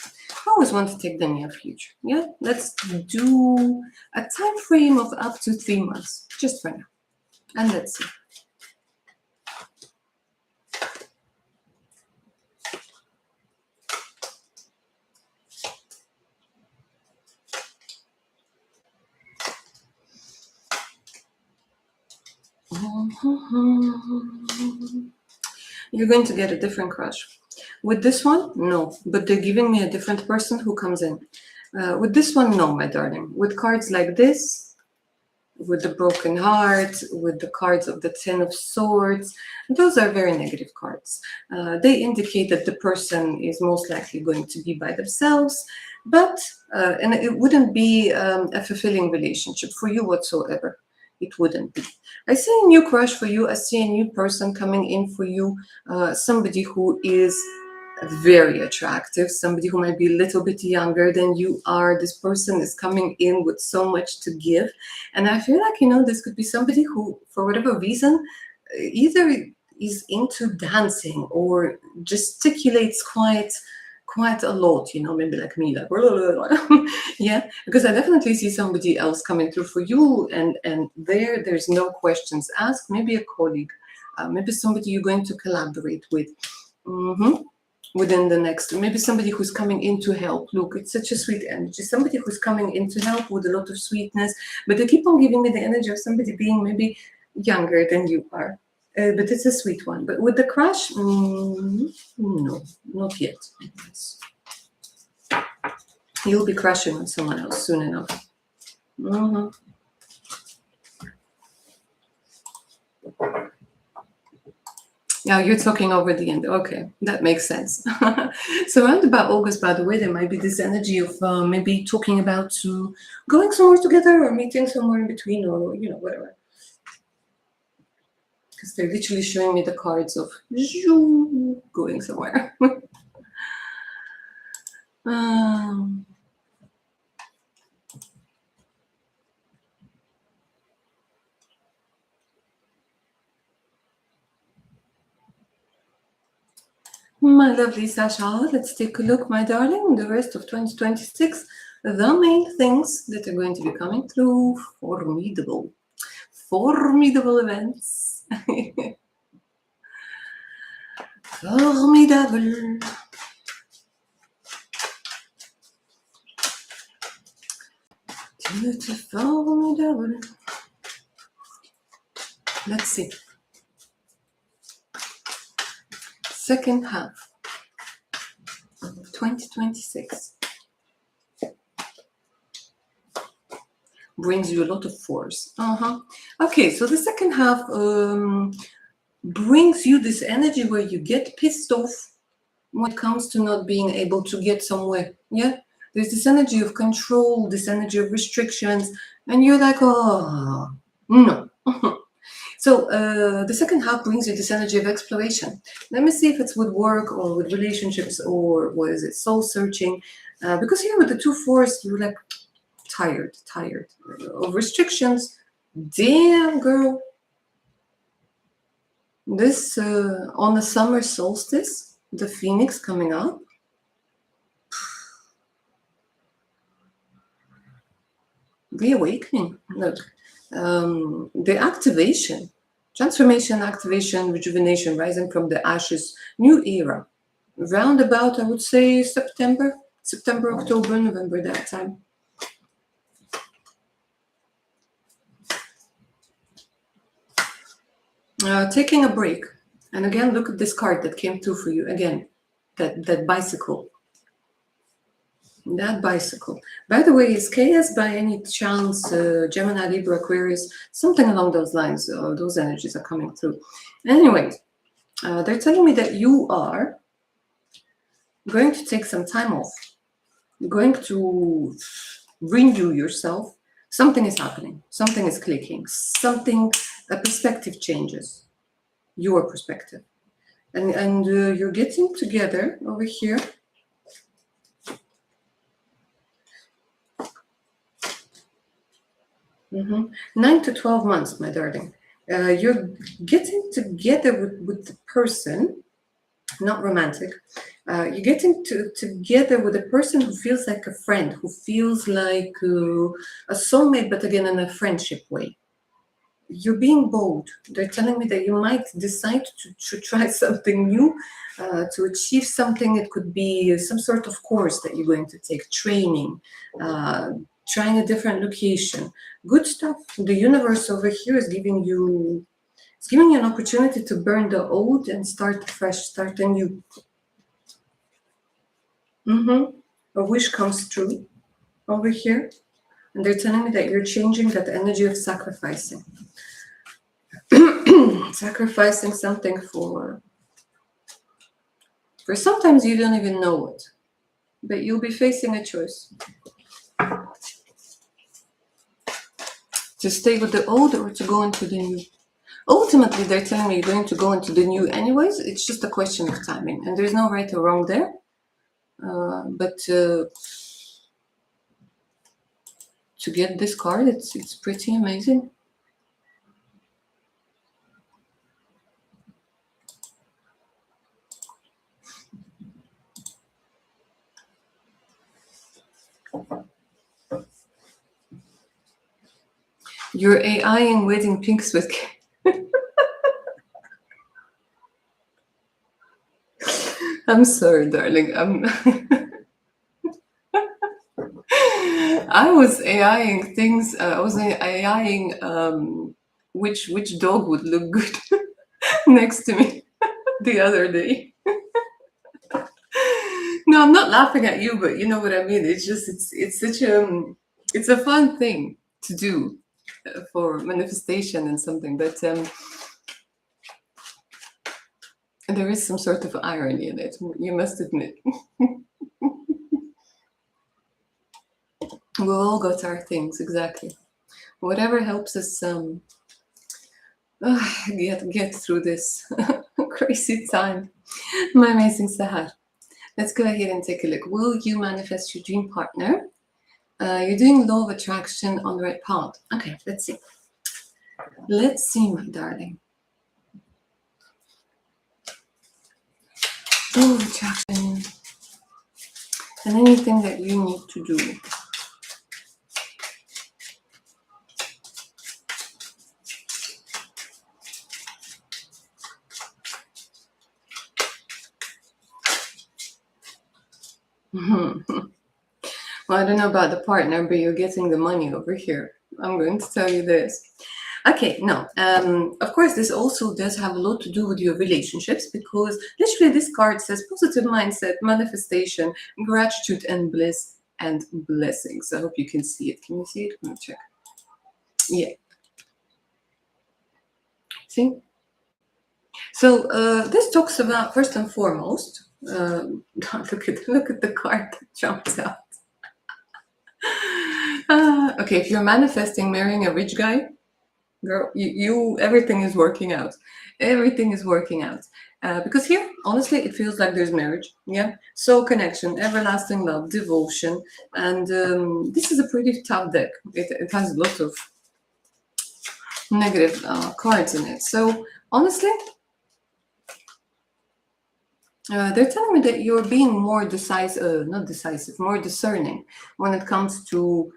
I always want to take the near future. Yeah, let's do a time frame of up to 3 months, just for now. And let's see. You're going to get a different crush. With this one, no, but they're giving me a different person who comes in. With this one, no, my darling. With cards like this, with the broken heart, with the cards of the Ten of Swords, those are very negative cards. They indicate that the person is most likely going to be by themselves, but, and it wouldn't be a fulfilling relationship for you whatsoever. It wouldn't be. I see a new crush for you. I see a new person coming in for you. Somebody who is very attractive, somebody who might be a little bit younger than you are. This person is coming in with so much to give. And I feel like, this could be somebody who, for whatever reason, either is into dancing or gesticulates quite a lot, maybe like me, like yeah, because I definitely see somebody else coming through for you, and there's no questions asked. Maybe a colleague, maybe somebody you're going to collaborate with within the next, maybe somebody who's coming in to help. Look, it's such a sweet energy. Somebody who's coming in to help with a lot of sweetness, but they keep on giving me the energy of somebody being maybe younger than you are. But it's a sweet one. But with the crush, no, not yet. You'll be crushing on someone else soon enough. Now you're talking over the end. Okay, that makes sense. So around about August, by the way, there might be this energy of maybe talking about going somewhere together or meeting somewhere in between, or whatever. Because they're literally showing me the cards of going somewhere. My lovely Sasha, let's take a look, my darling, the rest of 2026. The main things that are going to be coming through, formidable events. Formidable. Formidable. Let's see. Second half of 2026 brings you a lot of force. Okay, so the second half brings you this energy where you get pissed off when it comes to not being able to get somewhere. Yeah, there's this energy of control, this energy of restrictions, and you're like, oh no. So the second half brings you this energy of exploration. Let me see if it's with work or with relationships or what is it, soul searching. Because here with the 2 4s, you're like tired of restrictions. Damn, girl. This on the summer solstice, the phoenix coming up. The awakening. Look, the activation, transformation, activation, rejuvenation, rising from the ashes, new era. Roundabout, I would say September, October, November, that time. Taking a break. And again, look at this card that came through for you. Again, that bicycle. That bicycle. By the way, is KS by any chance Gemini, Libra, Aquarius? Something along those lines. Those energies are coming through. Anyways, they're telling me that you are going to take some time off. You're going to renew yourself. Something is happening. Something is clicking. A perspective changes. Your perspective. And you're getting together over here. Mm-hmm. 9 to 12 months, my darling. You're getting together with the person, not romantic. You're getting together with a person who feels like a friend, who feels like a soulmate, but again in a friendship way. You're being bold. They're telling me that you might decide to try something new, to achieve something. It could be some sort of course that you're going to take, training, trying a different location. Good stuff. The universe over here is giving you an opportunity to burn the old and start fresh, start anew. A wish comes true over here. And they're telling me that you're changing that energy of sacrificing. Sacrificing something for sometimes you don't even know it, but you'll be facing a choice to stay with the old or to go into the new. Ultimately, they're telling me you're going to go into the new anyways. It's just a question of timing, and there's no right or wrong there. But to get this card, it's pretty amazing. You're AIing wedding pinks with. I'm sorry, darling. I was AIing things. I was AIing which dog would look good next to me the other day. No, I'm not laughing at you, but you know what I mean. It's just it's such it's a fun thing to do for manifestation and something, but there is some sort of irony in it. You must admit. We'll all got our things, exactly. Whatever helps us get through this crazy time. My amazing Sahar. Let's go ahead and take a look. Will you manifest your dream partner? You're doing law of attraction on the right path. Okay, let's see. Let's see, my darling. Law of attraction. And anything that you need to do. Well, I don't know about the partner, but you're getting the money over here. I'm going to tell you this. Okay, no. Of course, this also does have a lot to do with your relationships because literally this card says positive mindset, manifestation, gratitude, and bliss and blessings. I hope you can see it. Can you see it? Let me check. Yeah. See? So this talks about, first and foremost, look at the card that jumps out. Okay, if you're manifesting marrying a rich guy, girl, you everything is working out. Everything is working out. Because here, honestly, it feels like there's marriage. Yeah, soul connection, everlasting love, devotion, and this is a pretty tough deck. It has lots of negative cards in it. So honestly, they're telling me that you're being more decisive, not decisive, more discerning when it comes to,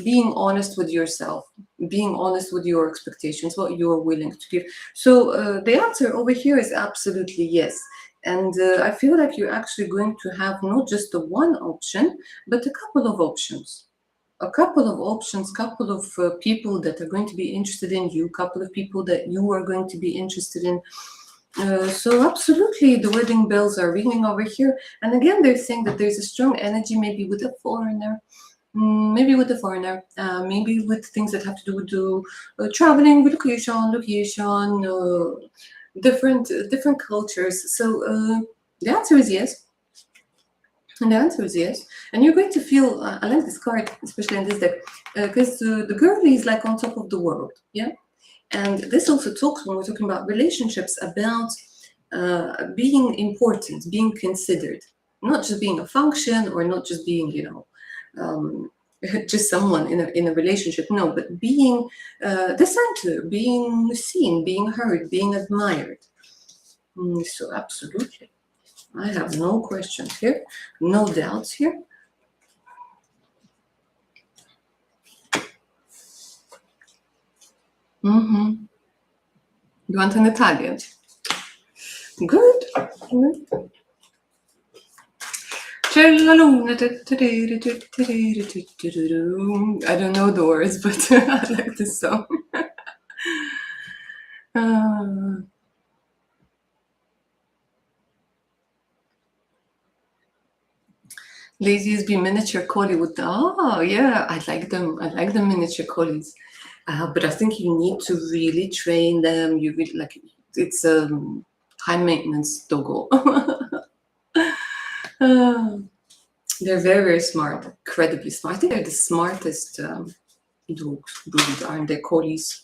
being honest with yourself, being honest with your expectations, what you're willing to give. So the answer over here is absolutely yes. And I feel like you're actually going to have not just the one option, but a couple of options. A couple of options, couple of people that are going to be interested in you, couple of people that you are going to be interested in. So absolutely, the wedding bells are ringing over here. And again, they're saying that there's a strong energy, maybe with a foreigner, maybe with things that have to do with traveling, location, different cultures. So the answer is yes. And the answer is yes. And you're going to feel, I like this card, especially in this deck, because the girl is like on top of the world. Yeah. And this also talks, when we're talking about relationships, about being important, being considered, not just being a function or not just being, just someone in a relationship. No, but being the center, being seen, being heard, being admired. So absolutely. I have no questions here, no doubts here. You want an Italian? Good. C'è la luna. I don't know the words, but I like this song. Laziest be miniature collie with yeah, I like them. I like the miniature collies. But I think you need to really train them. You really like it's a high maintenance doggo. They're very, very smart, incredibly smart. I think they're the smartest dogs, breed, aren't they? Collies,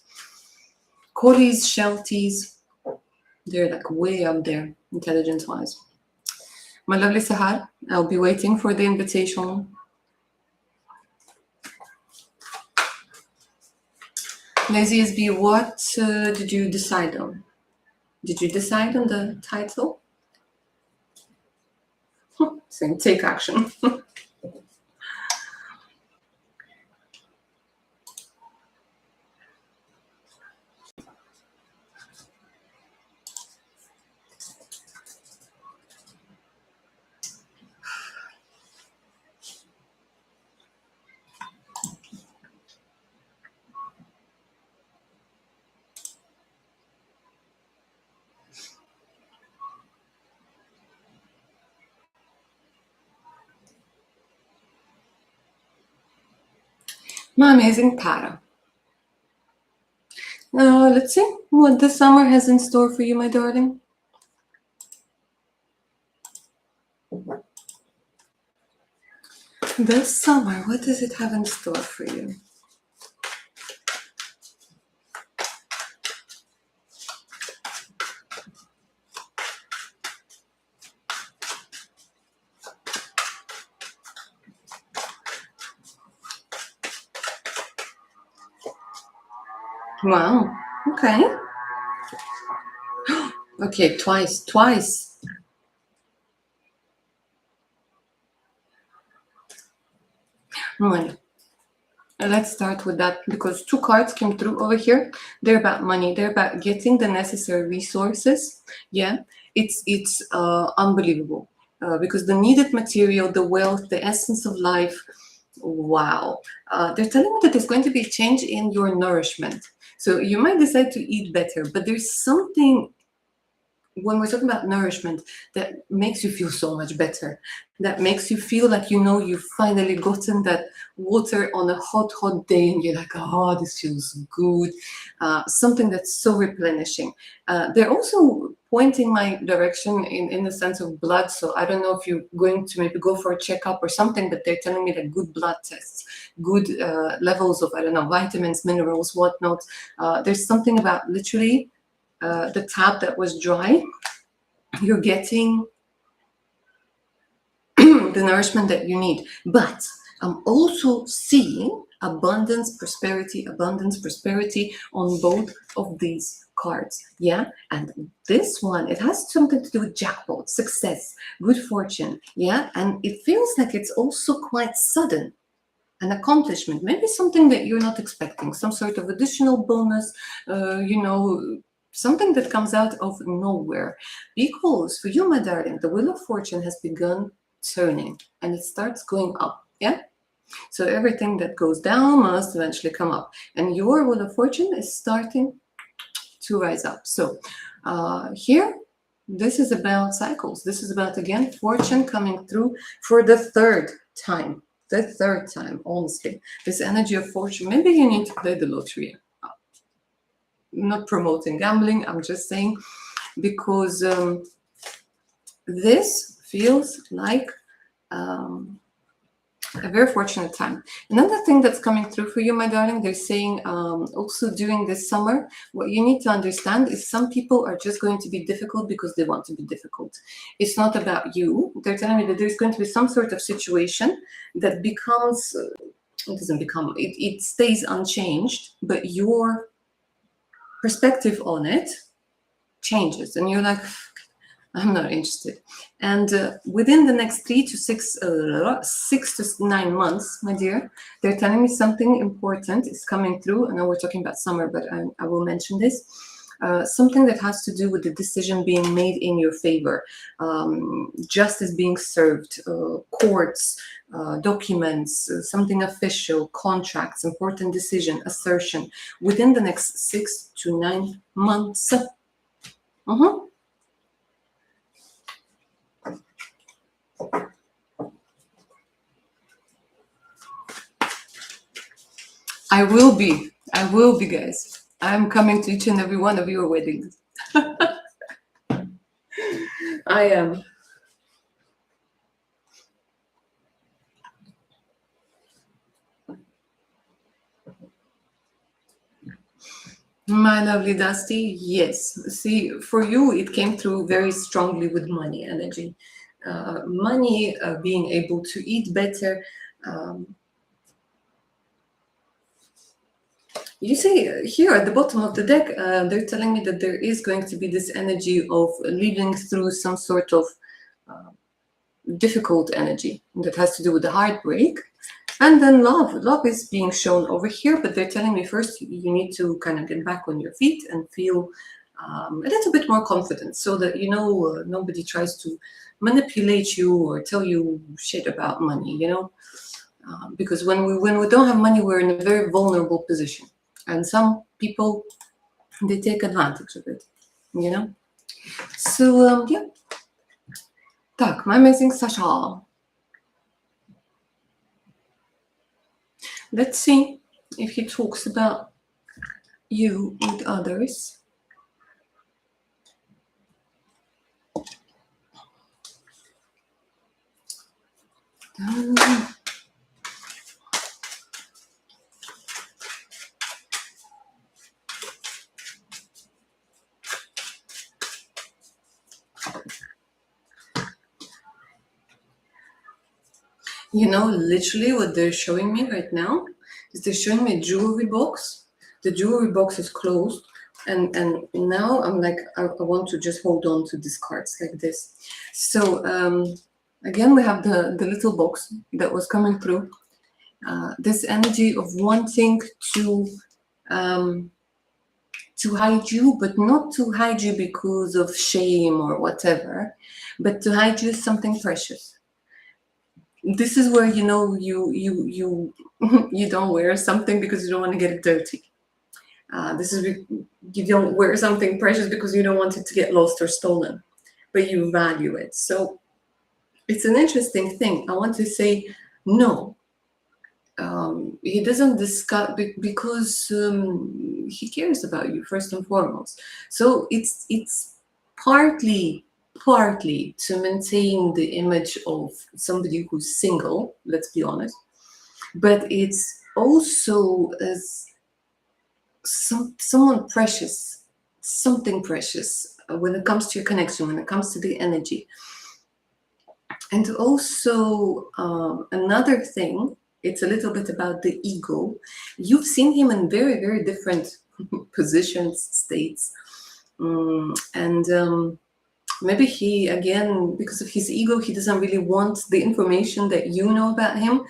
Shelties. They're like way up there, intelligence-wise. My lovely Sahar, I'll be waiting for the invitation. Lazy SB, what did you decide on? Did you decide on the title? Saying take action. My amazing para. Let's see what the summer has in store for you, my darling. This summer, what does it have in store for you? Wow. Okay. Okay, twice. Money. Let's start with that because two cards came through over here. They're about money. They're about getting the necessary resources. Yeah, it's unbelievable because the needed material, the wealth, the essence of life. Wow. They're telling me that there's going to be a change in your nourishment. So you might decide to eat better, but there's something when we're talking about nourishment, that makes you feel so much better, that makes you feel like, you know, you've finally gotten that water on a hot, hot day, and you're like, oh, this feels good. Something that's so replenishing. They're also pointing my direction in the sense of blood. So I don't know if you're going to maybe go for a checkup or something, but they're telling me that good blood tests, good levels of, I don't know, vitamins, minerals, whatnot. There's something about literally the tap that was dry, you're getting the nourishment that you need. But I'm also seeing abundance, prosperity on both of these cards. Yeah. And this one, it has something to do with jackpot, success, good fortune. Yeah. And it feels like it's also quite sudden. An accomplishment, maybe something that you're not expecting, some sort of additional bonus, you know, something that comes out of nowhere. Because for you, my darling, the wheel of fortune has begun turning and it starts going up. Yeah. So everything that goes down must eventually come up, and your wheel of fortune is starting to rise up. So here, this is about cycles. This is about, again, fortune coming through for the third time. The third time, honestly. This energy of fortune. Maybe you need to play the lottery. Not promoting gambling, I'm just saying, because this feels like a very fortunate time. Another thing that's coming through for you, my darling, they're saying also during this summer, what you need to understand is some people are just going to be difficult because they want to be difficult. It's not about you. They're telling me that there's going to be some sort of situation that becomes, it doesn't become, it stays unchanged, but your perspective on it changes. And you're like, I'm not interested. And within the next 6 to 9 months, my dear, they're telling me something important is coming through. I know we're talking about summer, but I will mention this. Something that has to do with the decision being made in your favor, justice being served, courts, documents, something official, contracts, important decision, assertion, within the next 6 to 9 months. I will be, guys. I'm coming to each and every one of your weddings. I am. My lovely Dusty, yes. See, for you, it came through very strongly with money energy. Money, being able to eat better. You see, here at the bottom of the deck, they're telling me that there is going to be this energy of living through some sort of difficult energy that has to do with the heartbreak. And then love is being shown over here, but they're telling me first you need to kind of get back on your feet and feel a little bit more confident, so that, you know, nobody tries to manipulate you or tell you shit about money, you know, because when we don't have money, we're in a very vulnerable position, and some people, they take advantage of it, you know. So yeah. Tak, my amazing Sasha. Let's see if he talks about you with others. You know, literally what they're showing me right now is they're showing me a jewelry box. The jewelry box is closed. And now I'm like, I want to just hold on to these cards like this. So again, we have the little box that was coming through. This energy of wanting to hide you, but not to hide you because of shame or whatever, but to hide you something precious. This is where, you know, you don't wear something because you don't want to get it dirty. This is You don't wear something precious because you don't want it to get lost or stolen, but you value it. So it's an interesting thing. I want to say no. He doesn't discuss because he cares about you first and foremost. So it's partly to maintain the image of somebody who's single. Let's be honest, but it's also as someone precious, something precious when it comes to your connection, when it comes to the energy. And also another thing, it's a little bit about the ego. You've seen him in very, very different positions, states. And maybe he, again, because of his ego, he doesn't really want the information that you know about him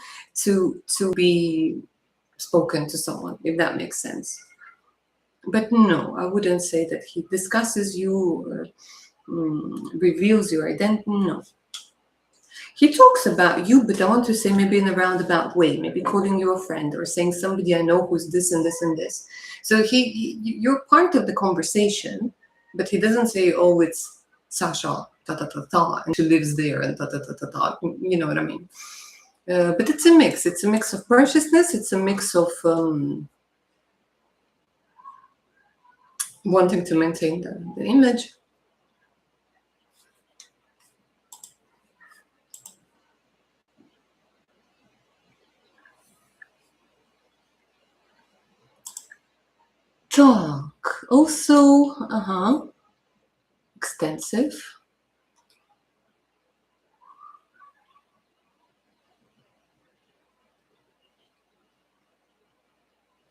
to be spoken to someone, if that makes sense. But no, I wouldn't say that he discusses you or reveals your identity. No. He talks about you, but I want to say maybe in a roundabout way, maybe calling you a friend or saying somebody I know who's this and this and this. So you're part of the conversation, but he doesn't say, oh, it's Sasha, ta ta ta ta, and she lives there, and ta ta ta ta ta. You know what I mean? But it's a mix. It's a mix of preciousness. It's a mix of wanting to maintain the image. Talk. Also, extensive.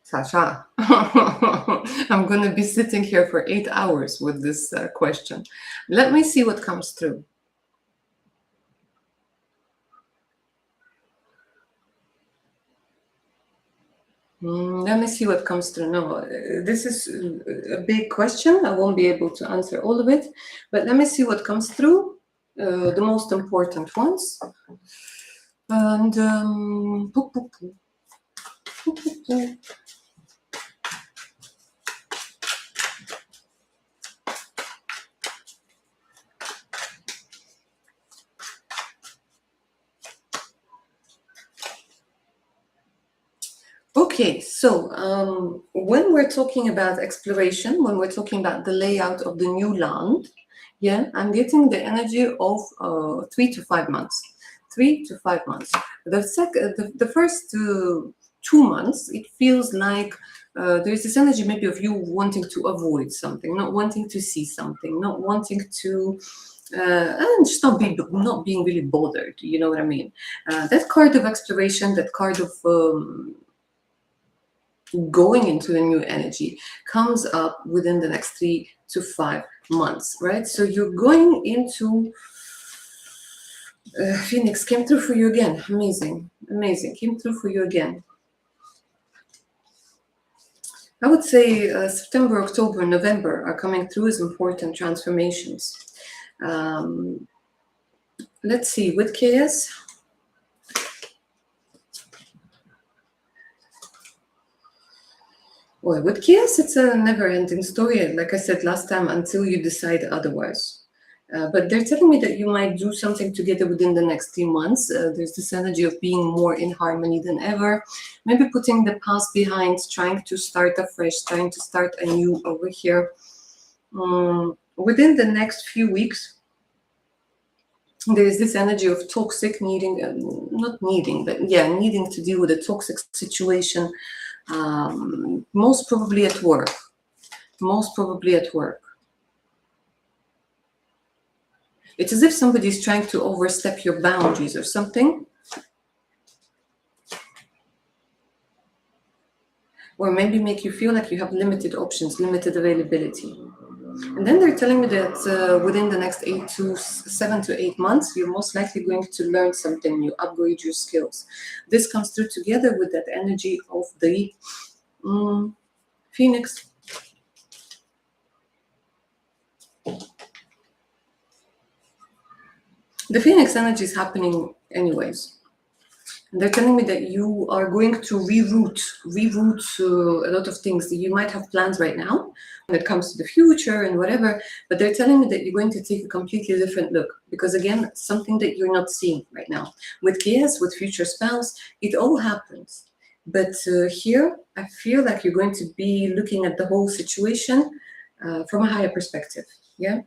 Sasha, I'm going to be sitting here for 8 hours with this question. Let me see what comes through. Let me see what comes through. No, this is a big question. I won't be able to answer all of it, but let me see what comes through, the most important ones. And okay, so when we're talking about exploration, when we're talking about the layout of the new land, yeah, I'm getting the energy of 3 to 5 months. 3 to 5 months. The first 2 months, it feels like there's this energy maybe of you wanting to avoid something, not wanting to see something, not wanting to and just not being really bothered. You know what I mean? That card of exploration, that card of going into a new energy comes up within the next 3 to 5 months, right? So you're going into Phoenix came through for you again. Amazing, came through for you again. I would say September, October, November are coming through as important transformations. Let's see, with KS. Well, with KS, it's a never-ending story, like I said last time, until you decide otherwise. But they're telling me that you might do something together within the next 3 months. There's this energy of being more in harmony than ever. Maybe putting the past behind, trying to start afresh, trying to start anew over here. Within the next few weeks, there's this energy of toxic needing to deal with a toxic situation, most probably at work. It's as if somebody's trying to overstep your boundaries or something. Or maybe make you feel like you have limited options, limited availability. And then they're telling me that within the next 7 to 8 months, you're most likely going to learn something new, upgrade your skills. This comes through together with that energy of the Phoenix. The Phoenix energy is happening anyways. And they're telling me that you are going to reroute a lot of things. You might have plans right now, it comes to the future and whatever, but they're telling me that you're going to take a completely different look, because again, it's something that you're not seeing right now. With chaos, with future spells, it all happens. But here, I feel like you're going to be looking at the whole situation from a higher perspective. Yeah.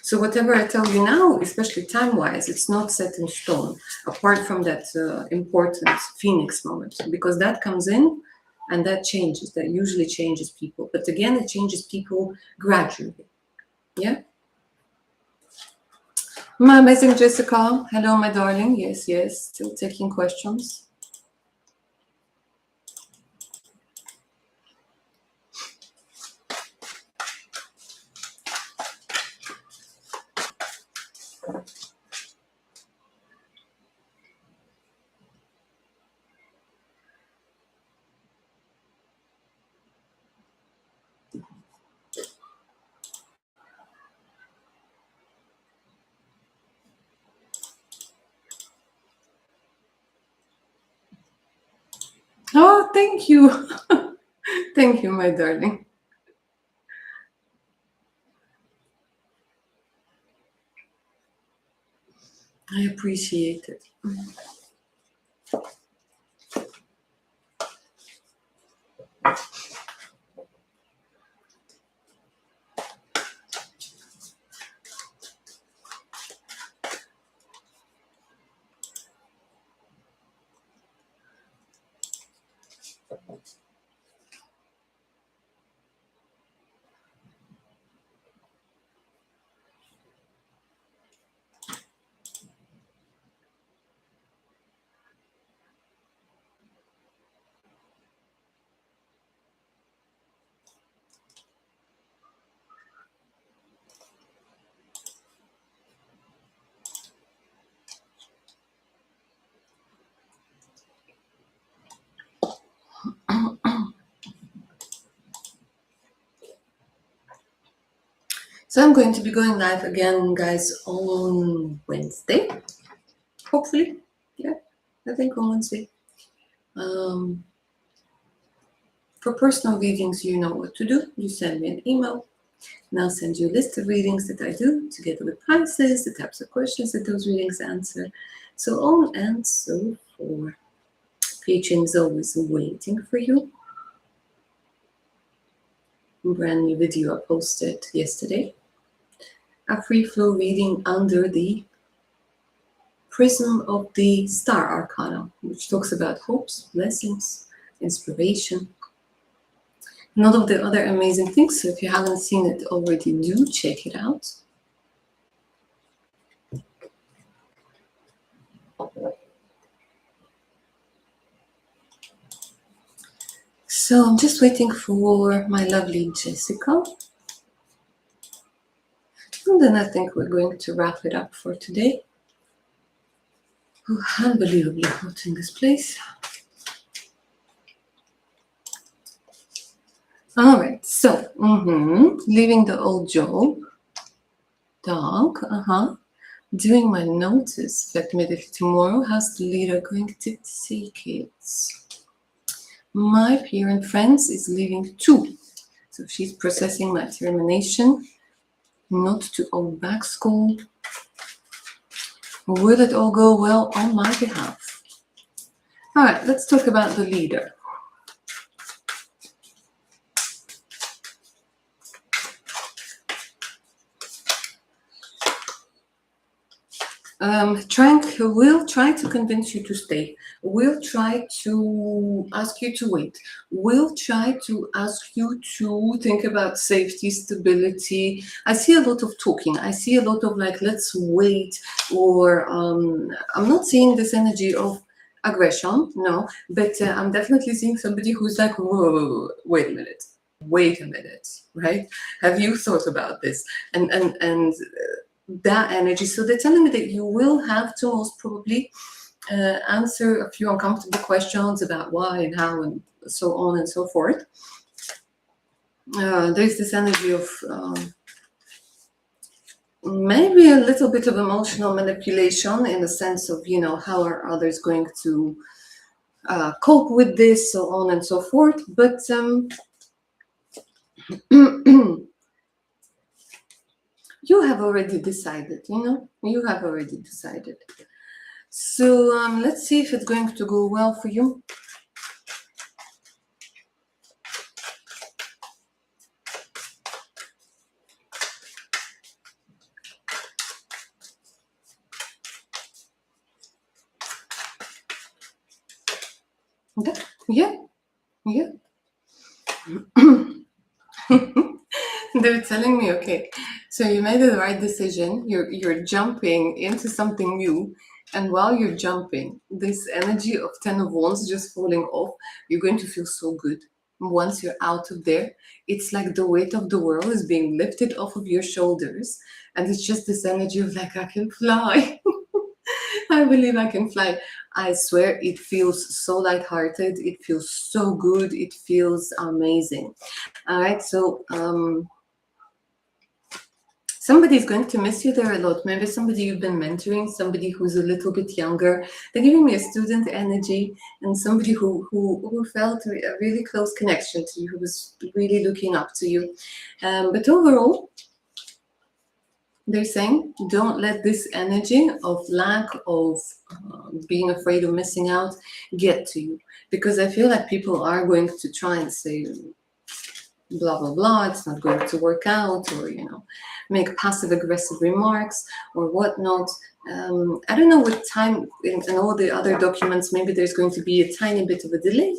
So whatever I tell you now, especially time-wise, it's not set in stone, apart from that important Phoenix moment, because that comes in and that changes, that usually changes people. But again, it changes people gradually. Yeah. My amazing Jessica. Hello, my darling. Yes, yes. Still taking questions. Oh, thank you. Thank you, my darling. I appreciate it. So I'm going to be going live again, guys, on Wednesday. Hopefully. Yeah, I think on Wednesday. For personal readings, you know what to do. You send me an email, and I'll send you a list of readings that I do, together with prices, the types of questions that those readings answer, so on and so forth. PHN is always waiting for you. A brand new video I posted yesterday. A free flow reading under the prism of the Star Arcana, which talks about hopes, blessings, inspiration, and all of the other amazing things. So if you haven't seen it already, do check it out. So I'm just waiting for my lovely Jessica. And then I think we're going to wrap it up for today. Oh, unbelievably hot in this place. All right, so leaving the old Joe dog, doing my notice, fact immediately tomorrow, how's the leader going to take it? My parent friends is leaving too, so she's processing my termination, not to go back school. Will it all go well on my behalf? All right, let's talk about the leader. We'll try to convince you to stay. We'll try to ask you to wait. We'll try to ask you to think about safety, stability. I see a lot of talking. I see a lot of like, let's wait, or I'm not seeing this energy of aggression, no, but I'm definitely seeing somebody who's like, whoa, wait a minute, right? Have you thought about this? And that energy. So they're telling me that you will have to most probably answer a few uncomfortable questions about why and how and so on and so forth. There's this energy of maybe a little bit of emotional manipulation, in the sense of, you know, how are others going to cope with this, so on and so forth. But You have already decided, you have already decided. So let's see if it's going to go well for you. Yeah, yeah. They're telling me, okay, so you made the right decision. You're jumping into something new, and while you're jumping, this energy of Ten of Wands just falling off, you're going to feel so good. Once you're out of there, it's like the weight of the world is being lifted off of your shoulders, and it's just this energy of like, I can fly. I believe I can fly. I swear it feels so lighthearted. It feels so good. It feels amazing. All right, so somebody's going to miss you there a lot. Maybe somebody you've been mentoring, somebody who's a little bit younger. They're giving me a student energy, and somebody who felt a really close connection to you, who was really looking up to you. But overall, they're saying don't let this energy of lack of being afraid of missing out get to you, because I feel like people are going to try and say blah blah blah, it's not going to work out, or make passive aggressive remarks or whatnot. I don't know what time in all the other documents, maybe there's going to be a tiny bit of a delay,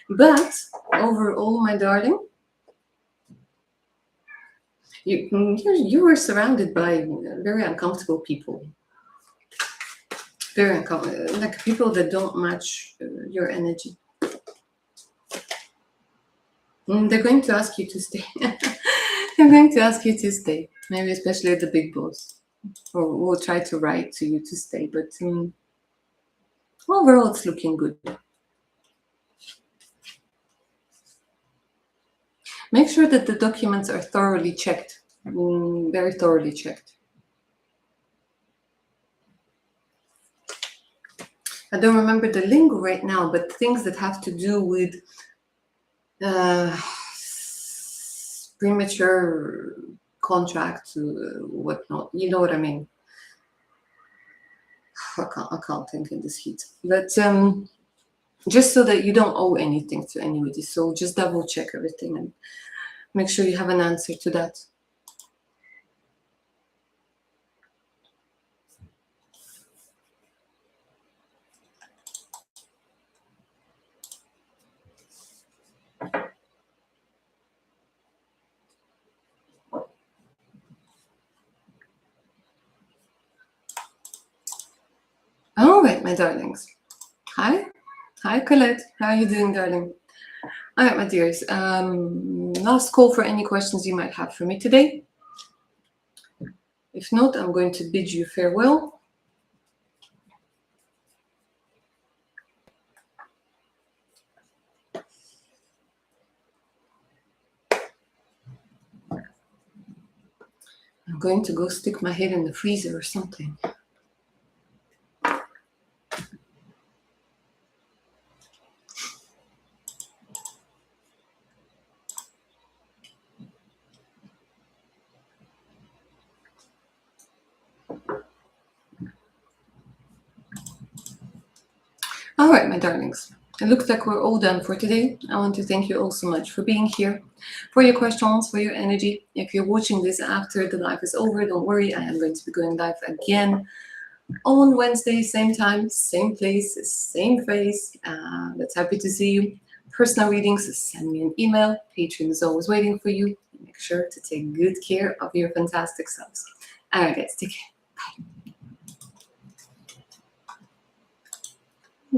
but overall, my darling, you were surrounded by very uncomfortable people, very uncomfortable, like people that don't match your energy. They're going to ask you to stay. They're going to ask you to stay, maybe especially the big boss, or will try to write to you to stay. But overall, it's looking good. Make sure that the documents are thoroughly checked, very thoroughly checked. I don't remember the lingo right now, but things that have to do with premature contract, whatnot. You know what I mean? I can't think in this heat. But just so that you don't owe anything to anybody. So just double check everything and make sure you have an answer to that. All right, my darlings. Hi. Hi, Colette. How are you doing, darling? All right, my dears. Last call for any questions you might have for me today. If not, I'm going to bid you farewell. I'm going to go stick my head in the freezer or something. All right, my darlings. It looks like we're all done for today. I want to thank you all so much for being here, for your questions, for your energy. If you're watching this after the live is over, don't worry. I am going to be going live again on Wednesday, same time, same place, same face. That's happy to see you. Personal readings, send me an email. Patreon is always waiting for you. Make sure to take good care of your fantastic selves. All right, guys, take care. Bye.